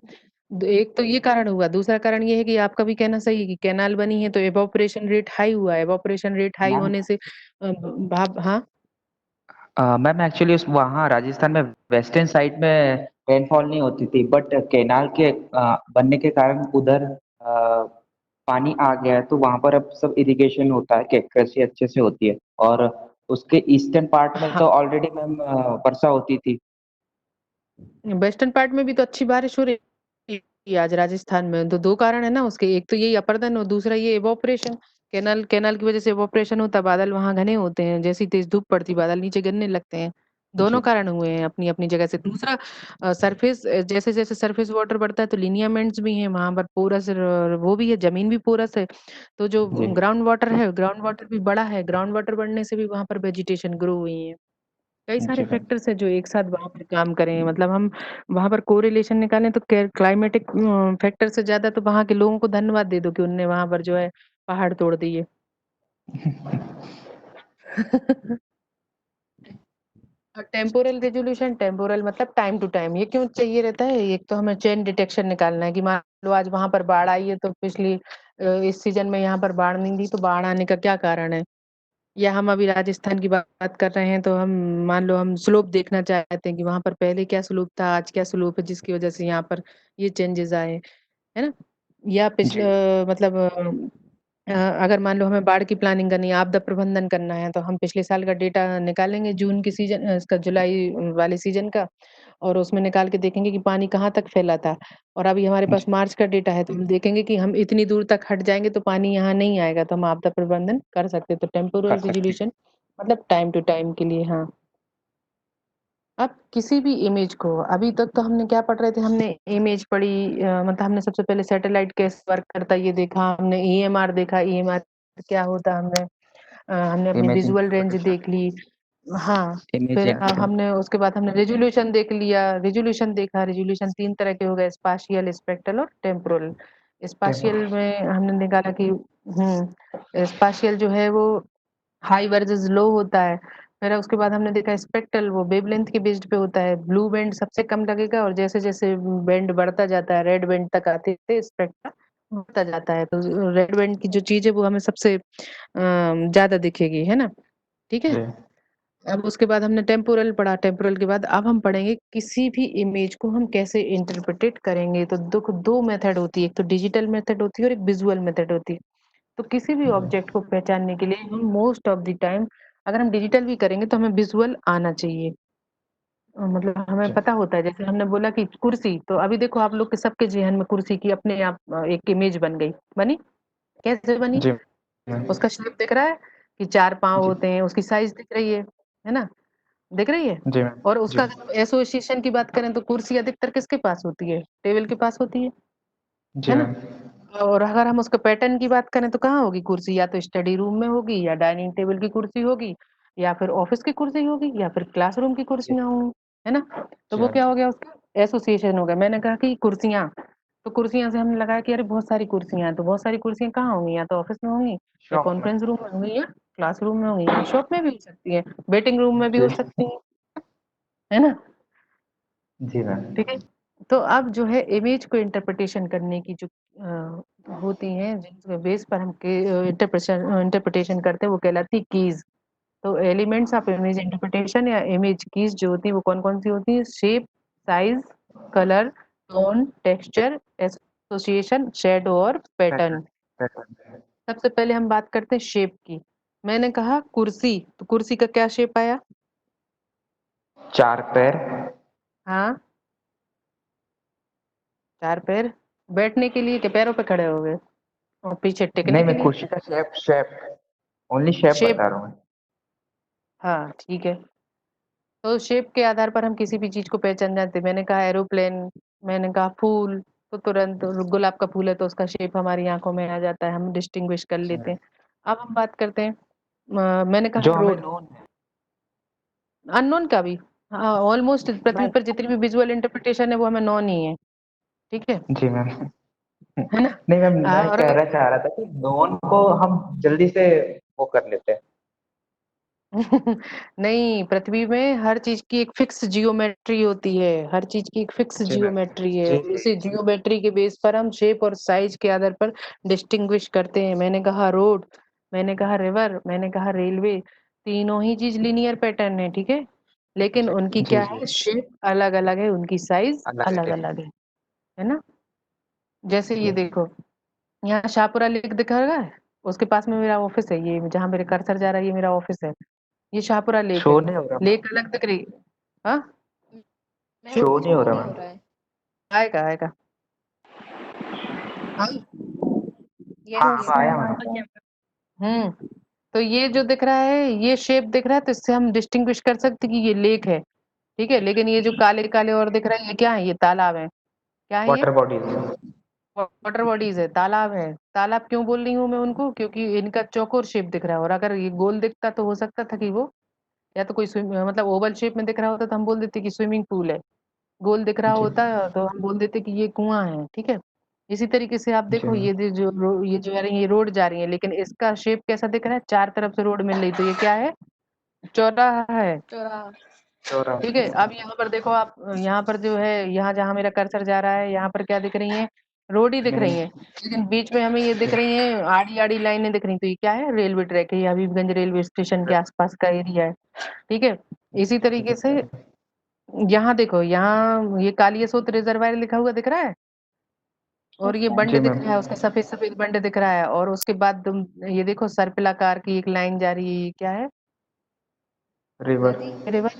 एक तो ये कारण हुआ, दूसरा कारण ये है कि आपका भी कहना सही है कि कैनाल बनी है तो एवोपरेशन रेट हाई हुआ है, एवोपरेशन रेट हाई मैम होने से भाप, हाँ। मैम एक्चुअली उस वहाँ राजस्थान में वेस्टर्न साइड में रेनफॉल नहीं होती थी, बट केनाल के बनने के कारण उधर पानी आ गया है, तो वहां पर अब सब इरिगेशन होता है, कृषि अच्छे से होती है। और उसके ईस्टर्न पार्ट में तो हाँ, ऑलरेडी मैम वर्षा होती थी। वेस्टर्न पार्ट में भी तो अच्छी बारिश हो रही है आज राजस्थान में, तो दो कारण है ना उसके, एक तो यही अपर्दन और दूसरा ये एवोपरेशन। कैनाल की वजह से एवोपरेशन होता है, बादल वहां घने होते हैं, जैसी तेज धूप पड़ती बादल नीचे गिरने लगते हैं। दोनों जी कारण हुए हैं अपनी अपनी जगह से। दूसरा सरफेस, जैसे जैसे सरफेस वाटर बढ़ता है तो लिनियामेंट्स भी हैं वहां पर, पोरस वो भी है, जमीन भी पोरस है, तो जो जी ग्राउंड वाटर है, ग्राउंड वाटर भी बड़ा है, ग्राउंड वाटर बढ़ने से भी वहां पर वेजिटेशन ग्रो हुई है। कई सारे जी मैम। फैक्टर्स है जो एक साथ वहां पर काम करें, मतलब हम वहां पर कोरिलेशन निकालें तो क्लाइमेटिक फैक्टर से ज्यादा तो वहां के लोगों को धन्यवाद दे दो कि उनने वहां पर जो है पहाड़ तोड़ दिए। टेम्पोरल रेजोल्यूशन, टेम्पोरल मतलब टाइम टू टाइम। ये क्यों चाहिए रहता है? एक तो हमें चेन डिटेक्शन निकालना है कि मान लो आज वहां पर बाढ़ आई है, तो पिछली इस सीजन में यहाँ पर बाढ़ नहीं थी, तो बाढ़ आने का क्या कारण है। या हम अभी राजस्थान की बात कर रहे हैं, तो हम मान लो हम स्लोप देखना चाहते हैं कि वहां पर पहले क्या स्लोप था, आज क्या स्लोप है, जिसकी वजह से यहाँ पर ये चेंजेस आए, है ना। या पिछले जी मतलब अगर मान लो हमें बाढ़ की प्लानिंग करनी है, आपदा प्रबंधन करना है, तो हम पिछले साल का डेटा निकालेंगे, जून की सीजन इसका जुलाई वाले सीजन का, और उसमें निकाल के देखेंगे कि पानी कहाँ तक फैला था। और अभी हमारे पास जी मार्च का डेटा है, तो हम देखेंगे कि हम इतनी दूर तक हट जाएंगे तो पानी यहाँ नहीं आएगा, तो हम आपदा प्रबंधन कर सकते हैं। तो कर टेम्पोरल सकते हैं। रिजोल्यूशन मतलब टाइम टू टाइम के लिए। हाँ, अब किसी भी इमेज को, अभी तक तो हमने क्या पढ़ रहे थे, हमने इमेज पढ़ी, मतलब हमने सबसे पहले सैटेलाइट कैसे वर्क करता है ये देखा, हमने ईएमआर देखा, ईएमआर क्या होता है, हमने अपनी इमेज विजुअल रेंज इंटरप्रिटेशन, देख ली। हाँ, इमेज फिर अब इंटर हमने उसके बाद हमने रेजोल्यूशन देख लिया, रेजोल्यूशन देखा, रेजोल्यूशन तीन तरह के हो गए, स्पाशियल, स्पेक्ट्रल और टेम्पोरल। स्पाशियल में हमने निकाला कि स्पाशियल जो है वो हाई वर्सेस लो होता है। फिर उसके बाद हमने देखा स्पेक्ट्रल, वो वेवलेंथ के बेस्ड पे होता है, ब्लू बैंड सबसे कम लगेगा, और जैसे जैसे बैंड बढ़ता जाता है रेड बैंड तक आते थे स्पेक्ट्रा बढ़ता जाता है, तो रेड बैंड की जो चीज है वो हमें सबसे ज्यादा दिखेगी, है ना। ठीक है। जी अब उसके बाद हमने टेम्पोरल पढ़ा, टेम्पोरल के बाद अब हम पढ़ेंगे किसी भी इमेज को हम कैसे इंटरप्रेटेट करेंगे। तो दो मेथड होती है, एक तो डिजिटल मेथड होती है और एक विजुअल मेथड होती है। तो किसी भी ऑब्जेक्ट को पहचानने के लिए हम मोस्ट ऑफ द टाइम, अगर हम डिजिटल भी करेंगे तो हमें विजुअल आना चाहिए। मतलब हमें जी पता होता है, जैसे हमने बोला कि कुर्सी, तो अभी देखो आप लोग के सबके जहन में कुर्सी की अपने आप एक इमेज बन गई, बनी कैसे बनी? जी उसका शेप दिख रहा है कि चार पांव जी होते हैं, उसकी साइज दिख रही है ना, दिख रही है। जी मैम और जी उसका अगर हम एसोसिएशन की बात करें, तो कुर्सी अधिकतर किसके पास होती है? टेबल के पास होती जी है ना। मैम और अगर हम उसके पैटर्न की बात करें, तो कहाँ होगी कुर्सी? या तो स्टडी रूम में होगी, या डाइनिंग टेबल की कुर्सी होगी, या फिर ऑफिस की कुर्सी होगी, या फिर क्लासरूम की जी कुर्सियां होंगी, है ना। तो जी वो मैम क्या हो गया, उसका एसोसिएशन हो गया। मैंने कहा कि कुर्सियां, तो कुर्सियां से हमने लगाया कि अरे बहुत सारी कुर्सियां हैं, तो बहुत सारी कुर्सियां कहाँ होंगी? या तो ऑफिस में होंगी, या शॉप में कॉन्फ्रेंस रूम में होंगी, या क्लासरूम में होंगी, या शॉप में भी हो सकती है, वेटिंग रूम में भी हो जी सकती है ना। जी मैम ठीक है। तो अब जो है इमेज को इंटरप्रिटेशन करने की जो होती हैं, जिनके बेस पर हम इंटरप्रिटेशन करते हैं, वो कहलाती है कीज। तो एलिमेंट्स ऑफ इमेज इंटरप्रिटेशन या इमेज कीज जो होती है वो कौन कौन सी होती है? Shape, size, colour, tone, texture, association, shadow और पैटर्न पैटर्न। पैटर्न सबसे पहले हम बात करते हैं शेप की। मैंने कहा कुर्सी, तो कुर्सी का क्या शेप आया? चार पैर हाँ, चार पैर। बैठने के लिए, के पैरों पे खड़े हो गए, और पीछे टिकने नहीं के मैं लिए कुर्सी का shape shape only shape shape. बता रहा हूँ हाँ, ठीक है। तो शेप के आधार पर हम किसी भी चीज को पहचान जाते हैं। मैंने कहा एरोप्लेन, मैंने कहा फूल, तो तुरंत गुलाब का फूल है तो उसका शेप हमारी आंखों में आ जाता है, हम डिस्टिंग्विश कर जी लेते मैम हैं। अब हम बात करते हैं, मैंने कहा जो हमें रोड, नोन है अननोन का भी। हाँ, ऑलमोस्ट पृथ्वी नहीं पर जितनी भी विजुअल इंटरप्रिटेशन है वो हमें नॉन ही है। ठीक है जी मैम है ना। नहीं मैम मैं और कहना चाह रहा था कि नोन को हम जल्दी से वो कर लेते हैं नहीं, पृथ्वी में हर चीज की एक फिक्स जियोमेट्री होती है, हर चीज की एक फिक्स जी मैम जियोमेट्री है, जी और जी उसी जियोमेट्री के बेस पर हम शेप और साइज के आधार पर डिस्टिंग्विश करते हैं। मैंने कहा रोड, मैंने कहा रिवर, मैंने कहा रेलवे, तीनों ही चीज लीनियर पैटर्न है, ठीक है। लेकिन जी उनकी जी क्या जी है, शेप अलग अलग है, उनकी साइज अलग है अलग अलग है ना। जैसे ये जी देखो, यहाँ शाहपुरा लेक दिखा रहा है, उसके पास में मेरा ऑफिस है, ये जहाँ मेरे कर्सर जा रहा है ये मेरा ऑफिस है, ये शाहपुरा लेक है। शो नहीं हो रहा मैम लेक अलग दिख रही। हाँ, मैम शो शो नहीं हो शो रहा नहीं हो मैम रहा है। आएगा आएगा। हाँ। यस हाँ यस आया अब मैम क्या? हम्म। तो ये जो दिख रहा है, ये शेप दिख रहा है, तो इससे हम डिस्टिंग्विश कर सकते हैं कि ये लेक है। ठीक है, लेकिन ये जो काले काले और दिख रहा है, ये क्या है? ये तालाब है। क्या है ये? वाटर बॉडीज वाटर बॉडीज है, तालाब है। तालाब क्यों बोल रही हूँ मैं उनको? क्योंकि इनका चौकोर शेप दिख रहा है, और अगर ये गोल दिखता तो हो सकता था कि वो, या तो कोई मतलब ओवल शेप में दिख रहा होता तो हम बोल देते कि स्विमिंग पूल है। गोल दिख रहा जी होता तो हम बोल देते कि ये कुआं है। ठीक है। इसी तरीके से आप जी देखो, मैम ये जो आ रही है, ये रोड जा रही है, लेकिन इसका शेप कैसा दिख रहा है? चार तरफ से रोड मिल रही, तो ये क्या है? चौराहा है। चौराहा। ठीक है। अब यहाँ पर देखो आप, यहाँ पर जो है, यहाँ जहाँ मेरा कर्सर जा रहा है, यहाँ पर क्या दिख रही है? रोड ही दिख रही है, लेकिन बीच में हमें ये दिख रही है आड़ी आड़ी लाइनें दिख रही, तो ये क्या है? रेलवे ट्रैक है, ये हबीबगंज रेलवे स्टेशन के आसपास का एरिया है। ठीक है। इसी तरीके से यहाँ देखो, यहाँ ये कालियासोत रिजर्वायर लिखा हुआ दिख रहा है, और ये बंड जी दिख मैम। रहा है, उसका सफेद सफेद बंड दिख रहा है, और उसके बाद तुम ये देखो सर्पिलाकार की एक लाइन जा रही है, ये क्या है? रिवर। रिवर,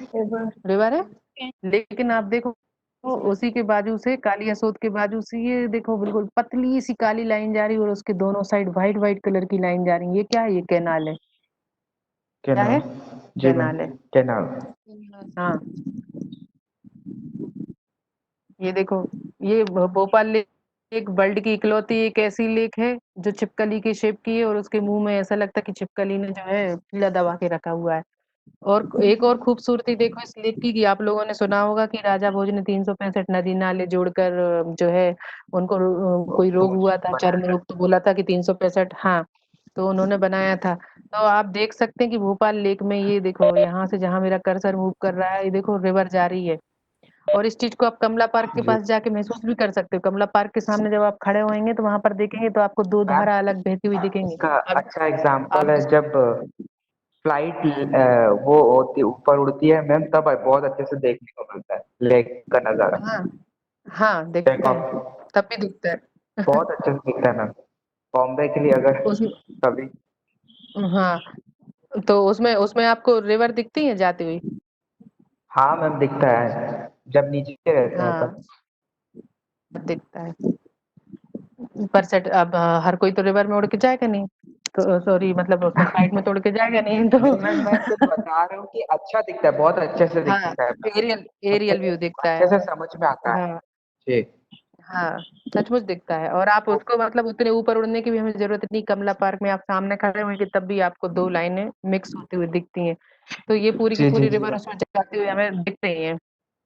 रिवर है। लेकिन आप देखो, उसी के बाजू से, कालियासोत के बाजू से, ये देखो बिल्कुल पतली सी काली लाइन जा रही है, और उसके दोनों साइड व्हाइट व्हाइट कलर की लाइन जा रही है। ये क्या है? ये कैनाल है। क्या कैनाल। है? जी मैम। कैनाल है। कैनाल। हाँ, ये देखो, ये भोपाल लेक वर्ल्ड की इकलौती एक ऐसी लेक है जो छिपकली की शेप की है, और उसके मुंह में ऐसा लगता है कि छिपकली ने जो है कीड़ा दबा के रखा हुआ है। और एक और खूबसूरती देखो इस लेक की, कि आप लोगों ने सुना होगा कि राजा भोज ने 365 नदी नाले जोड़कर जो है उनको कोई रोग हुआ था, चर्म रोग, तो बोला था कि 365, हाँ, तो उन्होंने बनाया था। तो आप देख सकते हैं कि भोपाल लेक में, ये देखो यहाँ से जहाँ मेरा कर्सर मूव कर रहा है, ये देखो रिवर जा रही है। और इस चीज को आप कमला पार्क के जी पास जाके महसूस भी कर सकते हो। कमला पार्क के सामने जब आप खड़े होंगे तो वहां पर देखेंगे तो आपको दो मैम, धारा अलग बहती हुई दिखेंगी। इसका अब अच्छा एग्जाम्पल आप है जब फ्लाइट वो होती ऊपर उड़ती है मैम, तब बहुत अच्छे से देखने को मिलता है लेक का नजारा। हाँ, हाँ टेक दिखता है, ऑफ तब भी दिखता है। बहुत अच्छे से दिखता है मैम। बॉम्बे के लिए अगर उसमें, कभी। हाँ, तो उसमें उसमें आपको रिवर दिखती है जाती हुई? हाँ मैम, दिखता है जब नीचे रहते हैं तब। हाँ, दिखता है। पर सेट अब हर कोई तो रिवर में उड़ के जाएगा नहीं, तो सॉरी, मतलब उसमें फ्लाइट में तो उड़ के जाएगा नहीं, तो नहीं मैम, मैं सिर्फ बता रहा हूँ कि अच्छा दिखता है, बहुत अच्छे से हाँ, दिखता है एरियल मैम। अच्छे एरियल व्यू दिखता है। अच्छे से समझ में आता है। हाँ, जी। हाँ, सचमुच दिखता है। और आप उसको, मतलब उतने ऊपर उड़ने की भी हमें जरूरत नहीं। कमला पार्क में आप सामने खड़े होंगे तब भी आपको दो लाइनें मिक्स होती हुई दिखती हैं। तो ये पूरी की जी जी पूरी जी रिवर उसमें जाती हुई हमें दिख रही है।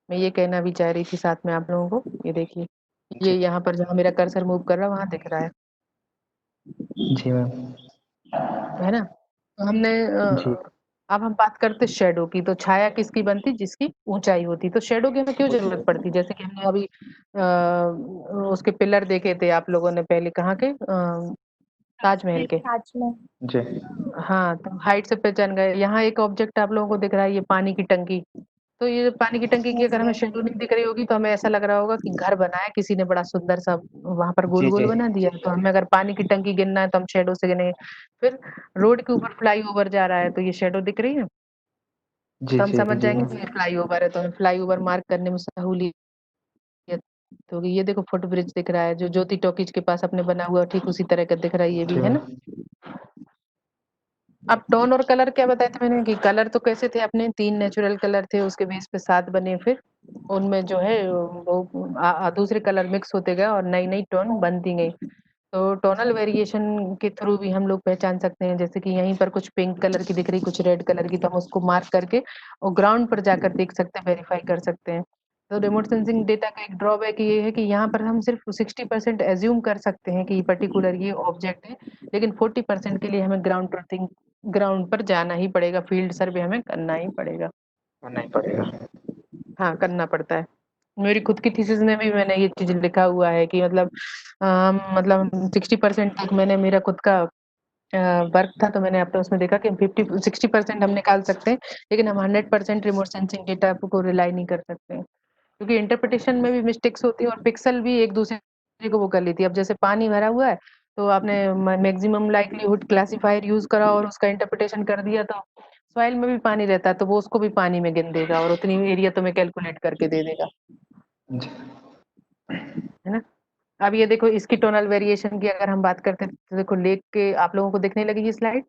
मैं ये कहना भी चाह रही थी साथ में आप लोगों को, ये देखिए, ये जी यहाँ पर जहाँ मेरा कर्सर मूव कर रहा है वहां दिख रहा जी मैम। है ना? तो हमने जी अब हम बात करते शेडो की। तो छाया किसकी बनती? जिसकी ऊंचाई होती। तो शेडो की हमें क्यों जरूरत पड़ती? जैसे कि हमने अभी उसके पिलर देखे थे आप लोगों ने पहले, कहाँ के? ताजमहल के। जी हाँ, तो हाइट से पहचान गए। यहाँ एक ऑब्जेक्ट आप लोगों को दिख रहा है, ये पानी की टंकी। तो ये जो पानी की टंकी की अगर हमें शेडो नहीं दिख रही होगी तो हमें ऐसा लग रहा होगा कि घर बना है किसी ने बड़ा सुंदर सा, वहां पर गोल जी गोल जी बना दिया है। तो हमें अगर पानी की टंकी गिनना है तो हम शेडो से गिनेंगे। फिर रोड के ऊपर फ्लाई ओवर जा रहा है, तो ये शेडो दिख रही है, जी तो हम जी समझ जी जाएंगे कि ये फ्लाई ओवर है, तो हमें फ्लाई ओवर मार्क करने में सहूलियत होगी। ये देखो फुट ब्रिज दिख रहा है, जो ज्योति टॉकीज के पास अपने बना हुआ है, ठीक उसी तरह का दिख रहा है ये भी, जी है ना? अब टोन और कलर क्या बताए थे मैंने, कि कलर तो कैसे थे अपने? 3 नेचुरल कलर थे, उसके बेस पे 7 बने, फिर उनमें जो है वो दूसरे कलर मिक्स होते गए और नई नई टोन बनती गई। तो टोनल वेरिएशन के थ्रू भी हम लोग पहचान सकते हैं। जैसे कि यहीं पर कुछ पिंक कलर की दिख रही, कुछ रेड कलर की, तो हम उसको मार्क करके और ग्राउंड पर जाकर देख सकते हैं, वेरीफाई कर सकते हैं। तो रिमोट सेंसिंग डेटा का एक ड्रॉबैक ये है कि यहाँ पर हम सिर्फ 60% एज्यूम कर सकते हैं कि पर्टिकुलर ये ऑब्जेक्ट है, लेकिन 40% के लिए हमें ग्राउंड ट्रुथिंग, ग्राउंड पर जाना ही पड़ेगा, फील्ड सर्वे हमें करना ही पड़ेगा। करना ही पड़ेगा। हाँ, करना पड़ता है। मेरी खुद की थीसिस में भी मैंने ये चीज लिखा हुआ है कि मतलब मतलब 60% तक मैंने, मेरा खुद का वर्क था, तो मैंने अपने उसमें देखा कि 50-60% हम निकाल सकते हैं, लेकिन हम 100% रिमोट सेंसिंग डेटा को रिलाई नहीं कर सकते हैं, क्योंकि इंटरप्रिटेशन में भी मिस्टेक्स होती है और पिक्सल भी एक दूसरे को वो कर लेती है। अब जैसे पानी भरा हुआ है, तो आपने मैक्सिमम लाइक्लीहुड क्लासिफायर यूज करा और उसका इंटरप्रिटेशन कर दिया, तो सॉइल में भी पानी रहता है, तो वो उसको भी पानी में गिन देगा और उतनी एरिया तुम्हें कैलकुलेट करके दे देगा, जी है ना? अब ये देखो, इसकी टोनल वेरिएशन की अगर हम बात करते हैं, तो देखो लेक के, आप लोगों को दिखने लगी ये स्लाइड?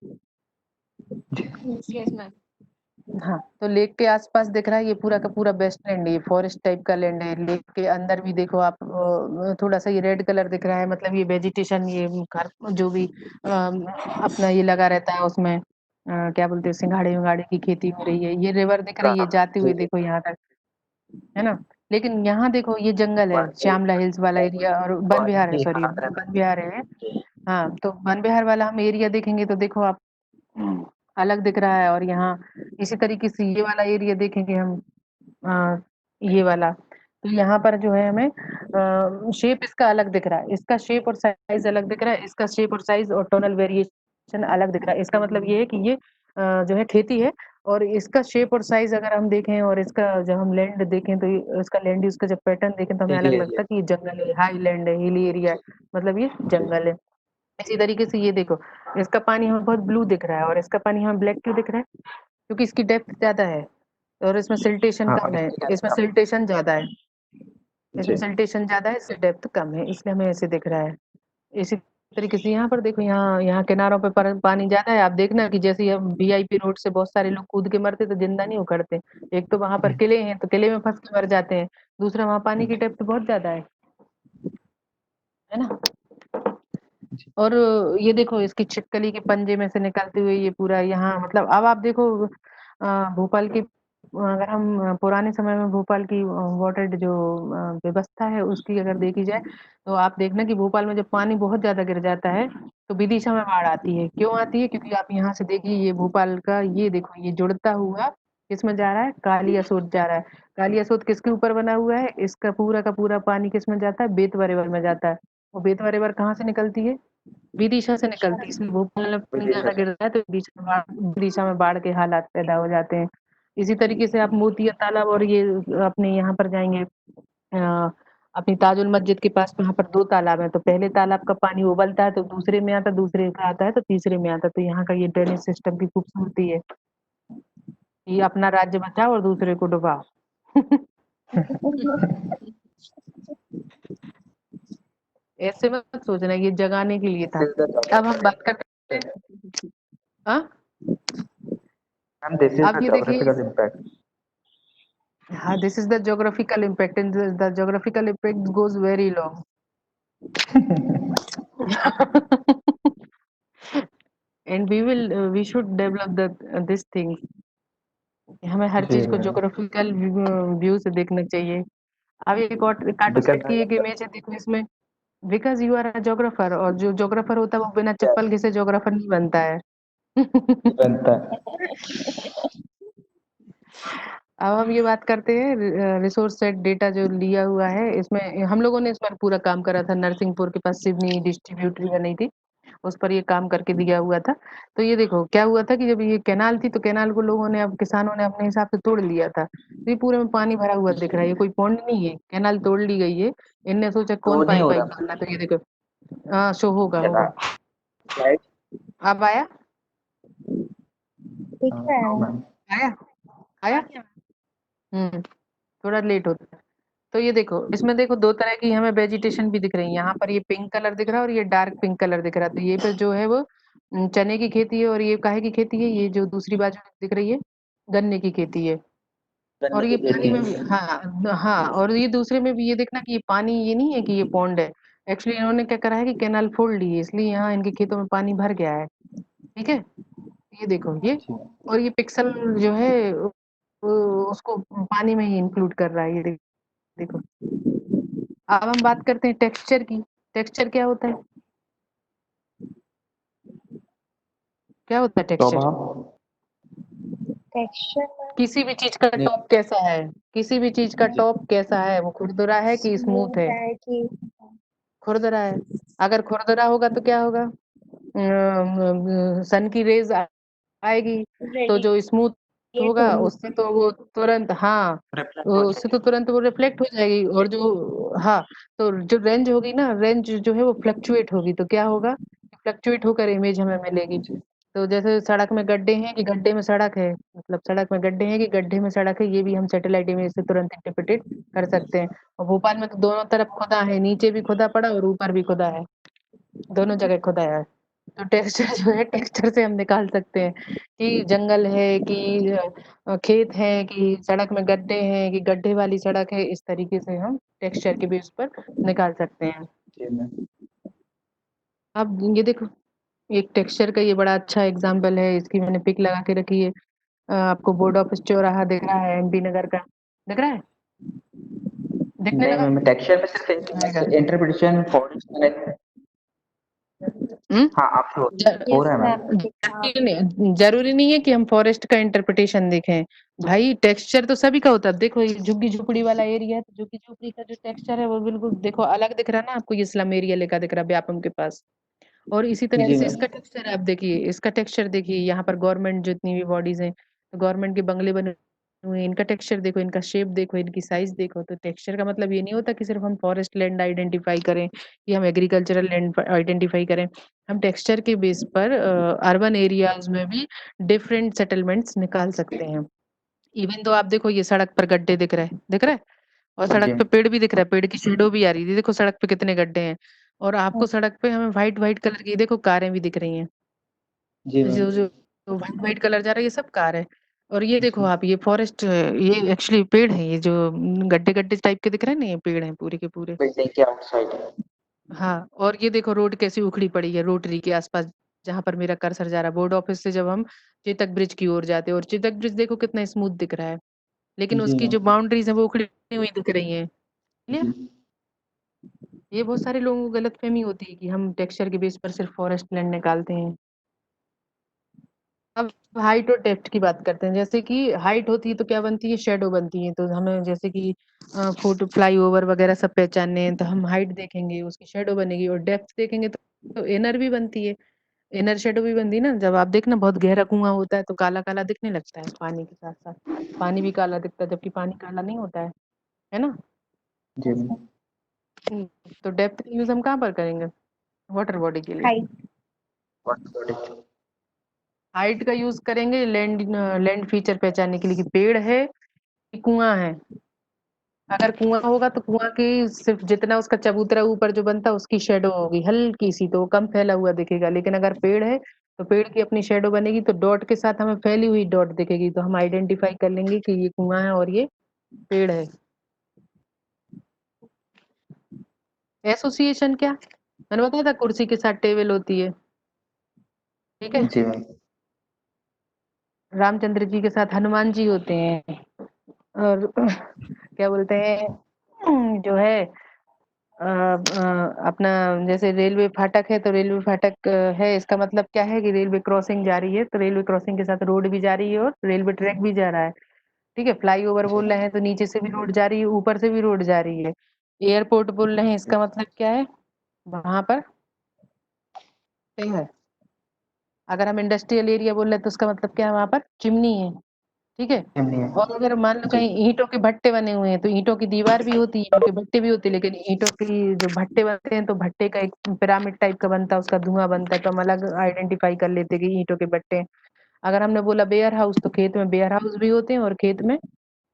हाँ, तो लेक के आसपास दिख रहा है ये पूरा का पूरा वेस्टलैंड है, ये फॉरेस्ट टाइप का लैंड है। लेक के अंदर भी देखो आप, थोड़ा सा ये रेड कलर दिख रहा है, मतलब ये वेजिटेशन, ये घर जो भी अपना ये लगा रहता है उसमें, क्या बोलते हैं, सिंघाड़े विंगाड़े की खेती हो रही है। ये रिवर दिख रही है जाती जी हुई, जी देखो यहाँ तक, है ना? लेकिन यहाँ देखो ये जंगल है, श्यामला हिल्स वाला एरिया, और वन विहार है, जी सॉरी हाँ वन विहार है। जी हाँ, तो वन विहार वाला हम एरिया देखेंगे तो देखो आप, अलग दिख रहा है। और यहाँ इसी तरीके से ये वाला एरिया देखेंगे हम, ये वाला। तो यहाँ पर जो है हमें शेप इसका अलग दिख रहा है, इसका शेप और साइज अलग दिख रहा है, इसका शेप और साइज और टोनल वेरिएशन अलग दिख रहा है। इसका मतलब ये है कि ये जो है खेती है, और इसका शेप और साइज अगर हम देखें और इसका जब हम लैंड देखें तो इसका लैंड यूज का जब पैटर्न देखें तो हमें हिली अलग लगता एरिया। है कि ये जंगल है, हाई लैंड है, हिली एरिया है, मतलब ये जी जंगल है। इसी तरीके से ये देखो, इसका पानी हमें बहुत ब्लू दिख रहा है और इसका पानी हमें ब्लैक क्यों दिख रहा है? क्योंकि इसकी डेप्थ ज्यादा है और इसमें सिल्टेशन हाँ, कम और है, इसकी डेप्थ इसमें कम। सिल्टेशन ज्यादा है, इसमें जी सिल्टेशन ज्यादा है, इससे डेप्थ कम है, इसलिए हमें ऐसे दिख रहा है। इसी तरीके से यहाँ पर देखो, यहाँ यहाँ किनारों पे पानी ज्यादा है। आप देखना कि जैसे ही हम वीआईपी रोड से बहुत सारे लोग कूद के मरते तो जिंदा नहीं उखड़ते। एक तो वहां पर किले हैं तो किले में फंस के मर जाते हैं, दूसरा वहां पानी की डेप्थ बहुत ज्यादा है ना। जी और ये देखो, इसकी छिपकली के पंजे में से निकलते हुए ये पूरा यहाँ, मतलब अब आप देखो भोपाल की, अगर हम पुराने समय में भोपाल की वाटर जो व्यवस्था है उसकी अगर देखी जाए, तो आप देखना कि भोपाल में जब पानी बहुत ज्यादा गिर जाता है तो विदिशा में बाढ़ आती है। क्यों आती है? क्योंकि आप यहाँ से देखिए, ये भोपाल का, ये देखो, ये जुड़ता हुआ किसमें जा रहा है? कालिया सोत जा रहा है। कालिया सोत किसके ऊपर बना हुआ है? इसका पूरा का पूरा पानी किसमें जाता है? बेतवा रिवर में जाता है। वो बेतवा रिवर कहाँ से निकलती है? विदिशा से निकलती है। इसलिए भोपाल में पानी विदिशा ज्यादा से। गिर रहा है तो विदिशा में बाढ़ के हालात पैदा हो जाते हैं। इसी तरीके से आप मोतिया तालाब और ये अपने यहाँ पर जाएंगे, अपनी ताजुल मस्जिद के पास, वहां पर दो तालाब है। तो पहले तालाब का पानी उबलता है तो दूसरे में आता है, दूसरे का आता है तो तीसरे में आता है। तो यहाँ का ये ड्रेनेज सिस्टम की खूबसूरती है, ये अपना राज्य बचाओ और दूसरे को डुबाओ। ऐसे मत सोचना, ये जगाने के लिए था। दिस इज द अब हम बात करते हैं, हाँ, मैम, दिस इज अब द ये देखिए, ज्योग्राफिकल इम्पैक्ट। हाँ, this is the geographical impact and the geographical impact goes very long. And we should develop this thing. हमें हर जी चीज को मैम। ज्योग्राफिकल व्यू से देखना चाहिए। अब एक और बिकॉज कार्टोसैट की एक इमेज है, देखो इसमें, because you are a geographer, और जो जोग्राफर होता है वो बिना चप्पल घिसे जोग्राफर नहीं बनता है। बनता है। अब हम ये बात करते हैं रिसोर्स सेट डेटा जो लिया हुआ है, इसमें हम लोगों ने इस पर पूरा काम करा था। नरसिंहपुर के पास सिवनी डिस्ट्रीब्यूटरी बनी थी, उस पर ये काम करके दिया हुआ था। तो ये देखो क्या हुआ था कि जब ये कैनाल थी तो कैनाल को लोगों ने, अब किसानों ने अपने हिसाब से तोड़ लिया था, तो ये पूरे में पानी भरा हुआ दिख रहा है। ये कोई पॉन्ड नहीं है, कैनाल तोड़ ली गई है। इनने सोचा तो कौन नहीं पाइप हो पाइप रहा डालना, तो ये देखो, हाँ, शो होगा क्या होगा। स्लाइड। अब आया? दिख रहा नो है। मैम। आया? आ आया? गया। हम्म, थोड़ा लेट होता है। तो ये देखो, इसमें देखो दो तरह की हमें वेजिटेशन भी दिख रही है। यहाँ पर ये पिंक कलर दिख रहा है और ये डार्क पिंक कलर दिख रहा है। तो ये पे जो है वो चने की खेती है, और ये काहे की खेती है? ये जो दूसरी बाजू दिख रही है, गन्ने की खेती है। गन्ने और की ये खेती पानी में भी, है। हाँ हाँ, और ये दूसरे में भी ये देखना कि ये पानी ये नहीं है कि ये पॉन्ड है। एक्चुअली इन्होंने क्या करा है कि कैनाल फोड़ ली है, इसलिए यहाँ इनके खेतों में पानी भर गया है। ठीक है, ये देखो ये, जी और ये पिक्सल जो है उसको पानी में ही इंक्लूड कर रहा है, ये देखो। अब हम बात करते हैं टेक्सचर की। टेक्सचर क्या होता है? क्या होता है टेक्सचर? स्वभाव। टेक्सचर किसी भी चीज का ने- टॉप कैसा है? किसी भी चीज का जी टॉप कैसा है? वो खुरदुरा है कि स्मूथ स्मूथ है? है कि खुरदुरा है। अगर खुरदुरा होगा तो क्या होगा? सन की रेज आएगी, तो जो स्मूथ रेडिएट होगा होगी। उससे तो वो तुरंत, हाँ, रिफ्लेक्ट हो उससे जाएगी। तो तुरंत वो रिफ्लेक्ट हो जाएगी। और जो, हाँ, तो जो रेंज होगी ना, रेंज जो है वो फ्लक्चुएट होगी। तो क्या होगा? फ्लक्चुएट होकर इमेज हमें मिलेगी। जी तो जैसे सड़क में गड्ढे हैं कि गड्ढे में सड़क है, मतलब सड़क में गड्ढे हैं कि गड्ढे में सड़क है, ये भी हम सैटेलाइट इमेज से तुरंत इंटरप्रिटेट कर सकते हैं। और भोपाल में तो दोनों तरफ खुदा है, नीचे भी खुदा पड़ा और ऊपर भी खुदा है, दोनों जगह खुदा है। तो टेक्सचर जो है, टेक्सचर से हम निकाल सकते हैं कि जंगल है कि खेत है कि सड़क में गड्ढे हैं कि गड्ढे वाली सड़क है। इस तरीके से हम टेक्सचर के बेस पर निकाल सकते हैं। जी मैम। अब ये देखो, एक टेक्सचर का ये बड़ा अच्छा एग्जाम्पल है, इसकी मैंने पिक लगा के रखी है। आपको बोर्ड ऑफिस चौराहा दिख रहा है एमपी नगर का? दिख रहा है? दिखने नहीं लगा? मैम, टेक्सचर में सिर्फ आएगा। Interpretation forest. हाँ अब तो हो रहा है मैम। जरूरी नहीं है कि हम फॉरेस्ट का इंटरप्रिटेशन देखें भाई। टेक्सचर तो सभी का होता है। देखो ये झुग्गी झोपड़ी वाला एरिया है, तो झुग्गी झोपड़ी का जो टेक्सचर है वो बिल्कुल देखो अलग दिख रहा है ना आपको, ये स्लम एरिया लिखा दिख रहा है व्यापम के पास। और इसी तरह जी से मैम। इसका टेक्सचर आप देखिए, इसका टेक्सचर देखिए, यहाँ पर गवर्नमेंट जितनी भी बॉडीज हैं, तो गवर्नमेंट के बंगले बने हुए हैं, इनका टेक्सचर देखो, इनका शेप देखो, इनकी साइज देखो। तो टेक्सचर का मतलब ये नहीं होता कि सिर्फ हम फॉरेस्ट लैंड आइडेंटिफाई करें या हम एग्रीकल्चरल लैंड आइडेंटिफाई करें। हम टेक्सचर के बेस पर अर्बन एरियाज में भी डिफरेंट सेटलमेंट्स निकाल सकते हैं। इवन तो आप देखो ये सड़क पर गड्ढे दिख रहे हैं, दिख रहा है, और जी सड़क पे पेड़ भी दिख रहा है, पेड़ की शेडो भी आ रही है, देखो सड़क पे कितने गड्ढे हैं। और आपको सड़क पे हमें व्हाइट व्हाइट कलर की देखो कारें भी दिख रही हैं, जी मैम। जो जो व्हाइट व्हाइट कलर जा रहा है ये सब कार है। और ये देखो जी आप, ये फॉरेस्ट, ये एक्चुअली पेड़ है, ये जो गड्ढे गड्ढे टाइप के दिख रहे हैं ना, ये पेड़ हैं पूरे के पूरे। बिल्डिंग के आउटसाइड है। हाँ, और ये देखो रोड कैसी उखड़ी पड़ी है रोटरी के आसपास, जहां पर मेरा कर्सर जा रहा है, बोर्ड ऑफिस से जब हम चेतक ब्रिज की ओर जाते हैं, और चेतक ब्रिज देखो कितना स्मूथ दिख रहा है, लेकिन जी उसकी मैम। जो बाउंड्रीज है वो उखड़ी हुई दिख रही हैं। जी क्लियर? ये बहुत सारे लोगों को गलतफहमी होती है कि हम टेक्सचर के बेस पर सिर्फ फॉरेस्ट लैंड निकालते हैं। अब हाइट और डेप्थ की बात करते हैं। जैसे कि हाइट होती है तो क्या बनती है, शेडो बनती है। तो हमें जैसे कि फुट फ्लाईओवर वगैरह सब पहचानने हैं, तो हम हाइट देखेंगे, उसकी शेडो बनेगी। और डेप्थ देखेंगे तो इनर भी बनती है, इनर शेडो भी बनती है ना। जब आप देखना बहुत गहरा कुआं होता है तो काला काला दिखने लगता है, पानी के साथ साथ पानी भी काला दिखता है, जबकि पानी काला नहीं होता है ना। जी मैम। हम्म, तो डेप्थ का यूज हम कहाँ पर करेंगे, वाटर बॉडी के लिए। हाइट। हाइट का यूज करेंगे लैंड लैंड फीचर पहचानने के लिए, कि पेड़ है कि कुआं है। अगर कुआं होगा तो कुआं की सिर्फ जितना उसका चबूतरा ऊपर जो बनता है उसकी शेडो होगी हल्की सी, तो वो कम फैला हुआ दिखेगा। लेकिन अगर पेड़ है तो पेड़ की अपनी शेडो बनेगी, तो डॉट के साथ हमें फैली हुई डॉट दिखेगी, तो हम आइडेंटिफाई कर लेंगे कि ये कुआं है और ये पेड़ है। एसोसिएशन क्या, मैंने बताया था कुर्सी के साथ टेबल होती है, ठीक है। जी मैम। रामचंद्र जी के साथ हनुमान जी होते हैं। और क्या बोलते हैं जो है अपना, जैसे रेलवे फाटक है तो रेलवे फाटक है, इसका मतलब क्या है कि रेलवे क्रॉसिंग जा रही है, तो रेलवे क्रॉसिंग के साथ रोड भी जा रही है और रेलवे ट्रैक भी जा रहा है। ठीक है, फ्लाईओवर जी बोल रहे हैं तो नीचे से भी रोड जा रही है, ऊपर से भी रोड जा रही है। एयरपोर्ट बोल रहे हैं, इसका मतलब क्या है, वहां पर सही है। अगर हम इंडस्ट्रियल एरिया बोल रहे हैं तो उसका मतलब क्या है, वहां पर चिमनी है, ठीक है। चिमनी है। और अगर मान लो जी। कहीं ईंटों के भट्टे बने हुए हैं, तो ईंटों की दीवार भी होती है, ईंटों के भट्टे भी होते हैं, लेकिन ईंटों की जो भट्टे बनते हैं तो भट्टे का एक पिरामिड टाइप का बनता है, उसका धुआं बनता है, तो हम अलग आइडेंटिफाई कर लेते हैं कि ईंटों के भट्टे हैं। अगर हमने बोला वेयर हाउस, तो खेत में वेयर हाउस भी होते हैं और खेत में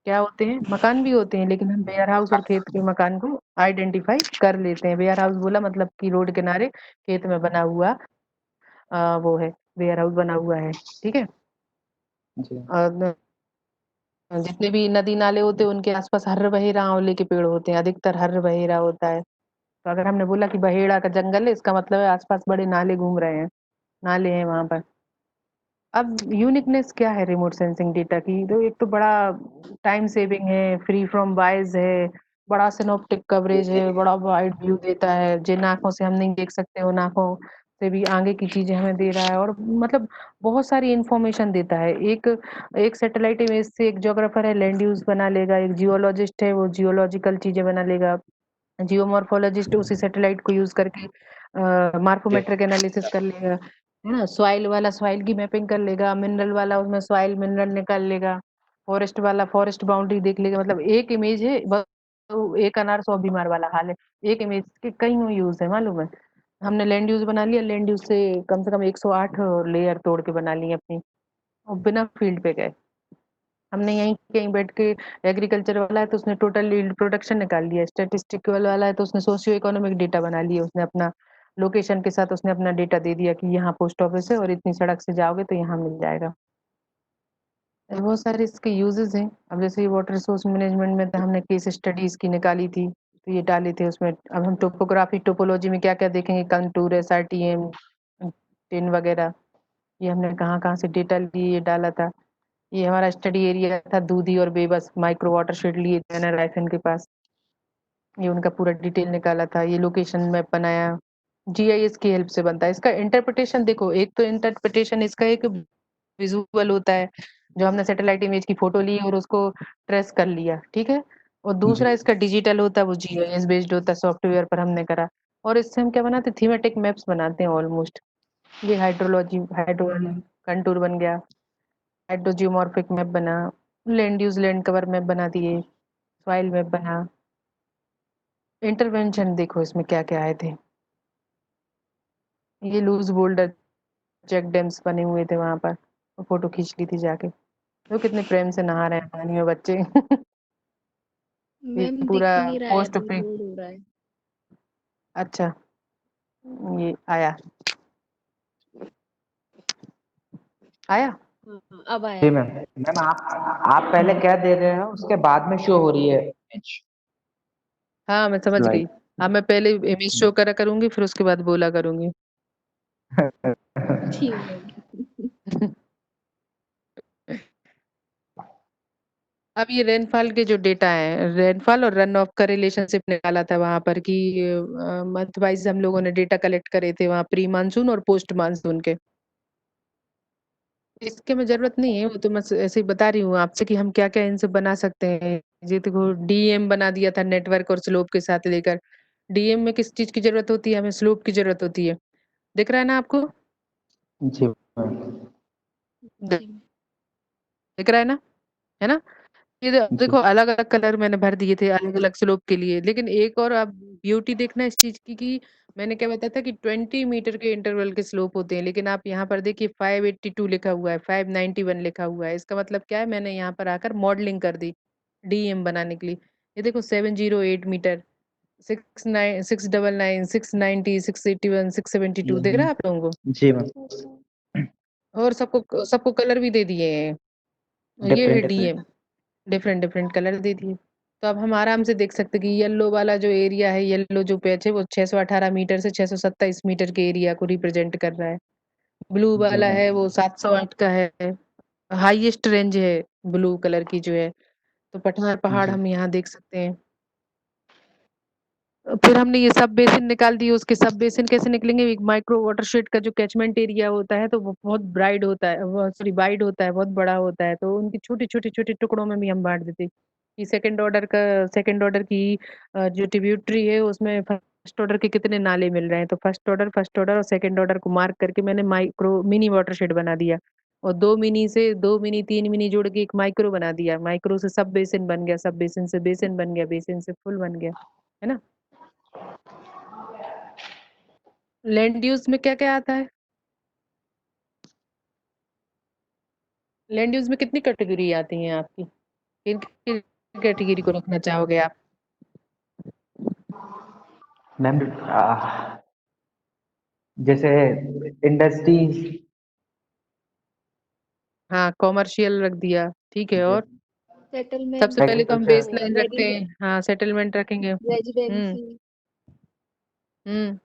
क्या होते हैं, मकान भी होते हैं, लेकिन हम वेयर हाउस और खेत के मकान को आइडेंटिफाई कर लेते हैं। वेयर हाउस बोला मतलब कि रोड किनारे खेत में बना हुआ वो है, वेयर हाउस बना हुआ है, ठीक है। जी। और जितने भी नदी नाले होते हैं उनके आसपास हर बहेरा आंवले के पेड़ होते हैं, अधिकतर हर बहेरा होता है। तो अगर हमने बोला कि बहेड़ा का जंगल है, इसका मतलब है आसपास बड़े नाले घूम रहे हैं, नाले हैं वहां पर। अब यूनिकनेस क्या है रिमोट सेंसिंग डेटा की, तो एक तो बड़ा टाइम सेविंग है, फ्री फ्रॉम वाइज है, बड़ा सिनोप्टिक कवरेज है, बड़ा वाइड व्यू देता है, जिन आंखों से हम नहीं देख सकते उन आंखों से भी आगे की चीजें हमें दे रहा है। और मतलब बहुत सारी इंफॉर्मेशन देता है। एक एक सैटेलाइट इमेज से एक ज्योग्राफर है लैंड यूज बना लेगा, एक जियोलॉजिस्ट है वो जियोलॉजिकल चीजें बना लेगा, जियोमॉर्फोलॉजिस्ट उसी सैटेलाइट को यूज करके जी। मार्फोमेट्रिक एनालिसिस कर लेगा, है ना। सॉइल वाला सॉइल की मैपिंग कर लेगा, मिनरल वाला उसमें सॉइल मिनरल निकाल लेगा, फॉरेस्ट वाला फॉरेस्ट बाउंड्री देख लेगा। मतलब एक इमेज है तो एक अनार सौ बीमार वाला हाल है। एक इमेज के कई यूज है मालूम है। हमने लैंड यूज बना लिया, लैंड यूज से कम 108 लेयर तोड़ के बना ली अपनी, और बिना फील्ड पे गए। हमने यहीं कहीं बैठ के, एग्रीकल्चर वाला है तो उसने टोटल यील्ड प्रोडक्शन निकाल लिया, स्टैटिस्टिकल वाला है तो उसने सोशियो इकोनॉमिक डेटा बना लिया, उसने अपना लोकेशन के साथ उसने अपना डेटा दे दिया कि यहाँ पोस्ट ऑफिस है और इतनी सड़क से जाओगे तो यहाँ मिल जाएगा। बहुत सारे इसके यूजेस हैं। अब जैसे वाटर रिसोर्स मैनेजमेंट में तो हमने केस स्टडीज की निकाली थी, तो ये डाले थे उसमें। अब हम टोपोग्राफी टोपोलॉजी में क्या क्या देखेंगे, कंटूर, SRTM, टिन वगैरह, ये हमने कहाँ कहाँ से डेटा लिए ये डाला था। ये हमारा स्टडी एरिया था दूधी और बेबस, माइक्रो वाटर शेड लिए थे ना रायफिन के पास, ये उनका पूरा डिटेल निकाला था। ये लोकेशन मैप बनाया, जीआईएस की हेल्प से बनता है। इसका इंटरप्रिटेशन देखो, एक तो इंटरप्रिटेशन इसका एक विजुअल होता है, जो हमने सैटेलाइट इमेज की फोटो ली और उसको ट्रेस कर लिया, ठीक है। और जी दूसरा इसका डिजिटल होता है, वो जीआईएस बेस्ड होता है, सॉफ्टवेयर पर हमने करा। और इससे हम क्या बनाते हैं, थीमेटिक मैप्स बनाते हैं ऑलमोस्ट। ये हाइड्रोलॉजी हाइड्रो कंटूर बन गया, हाइड्रोजियोमॉर्फिक मैप बना, land use land cover map बना दिए, सॉइल मैप बना। इंटरवेंशन देखो इसमें क्या क्या आए थे। ये लूज बोल्डर चेक डैम्स बने हुए थे वहां पर, फोटो खींच ली थी जाके। तो कितने प्रेम से नहा रहे हैं पानी में बच्चे। ये मैम दिख पूरा नहीं रहा है, पोस्ट अभी फ्री। लोड हो रहा है। अच्छा, ये आया, आया। हाँ हाँ, अब जी आया। मैम। मैम आप पहले क्या दे रहे हो, उसके बाद में शो हो रही है इमेज हाँ मैं समझ गई। स्लाइड। हाँ मैं पहले इमेज शो करा करूंगी, फिर उसके बाद बोला करूंगी। ठीक है। अब ये रेनफॉल के जो डेटा है, रेनफॉल और रन ऑफ का रिलेशनशिप निकाला था वहां पर कि मंथ वाइज हम लोगों ने डेटा कलेक्ट करे थे वहां, प्री मानसून और पोस्ट मानसून के। इसके में जरूरत नहीं है, वो तो मैं ऐसे ही बता रही हूँ आपसे कि हम क्या क्या इनसे बना सकते हैं। ये देखो डीएम बना दिया था नेटवर्क और स्लोप के साथ लेकर। डीएम में किस चीज की जरूरत होती है, हमें स्लोप की जरूरत होती है। दिख रहा है ना आपको, जी मैम। जी। दिख रहा है ना। ये जी देखो अलग अलग कलर मैंने भर दिए थे अलग अलग स्लोप के लिए, लेकिन एक और आप ब्यूटी देखना इस चीज की कि मैंने क्या बताया था कि 20 मीटर के इंटरवल के स्लोप होते हैं, लेकिन आप यहाँ पर देखिए 582 लिखा हुआ है, 591 लिखा हुआ है। इसका मतलब क्या है, मैंने यहाँ पर आकर मॉडलिंग कर दी डीएम बनाने के लिए। ये देखो 708 मीटर, 699 690 681 672 दिख रहा है आप लोगों जी मैम। को। और सबको सबको कलर भी दे दिए हैं। ये है different different. DM, different different colour दे दिए। तो अब हम आराम से देख सकते हैं कि येलो वाला जो एरिया है, येलो जो पैच है, वो 618 मीटर से 627 मीटर के एरिया को रिप्रेजेंट कर रहा है। ब्लू जी वाला मैम। है वो 708 का है, हाईएस्ट रेंज है ब्लू कलर की जो है। तो पठार पहाड़ जी हम यहाँ देख सकते हैं। फिर हमने ये सब बेसिन निकाल दिए, उसके सब बेसिन कैसे निकलेंगे, एक माइक्रो वाटरशेड का जो कैचमेंट एरिया होता है, तो वो बहुत ब्राइड होता है, वो सॉरी वाइड होता है, बहुत बड़ा होता है। तो उनकी छोटे छोटे छोटे टुकड़ों में भी हम बांट देते हैं कि सेकंड ऑर्डर की जो ट्रिब्यूटरी है उसमें फर्स्ट ऑर्डर के कितने नाले मिल रहे हैं। तो फर्स्ट ऑर्डर और सेकंड ऑर्डर को मार्क करके मैंने माइक्रो मिनी वाटरशेड बना दिया। और दो मिनी 3 मिनी जोड़ के एक माइक्रो बना दिया, माइक्रो से सब बेसिन बन गया, सब बेसिन से बेसिन बन गया, बेसिन से फुल बन गया, है ना। लैंड यूज में क्या क्या आता है, लैंड यूज में कितनी कैटेगरी आती है आपकी, किन किन कैटेगरी को रखना चाहोगे आप। मैम जैसे इंडस्ट्री। हाँ कॉमर्शियल रख दिया, ठीक है। और सबसे सेटलमेंट, पहले तो हम बेस एग्रीकल्चर। लाइन रखते हैं, हाँ सेटलमेंट रखेंगे। रेजिडेंसी। हम्म।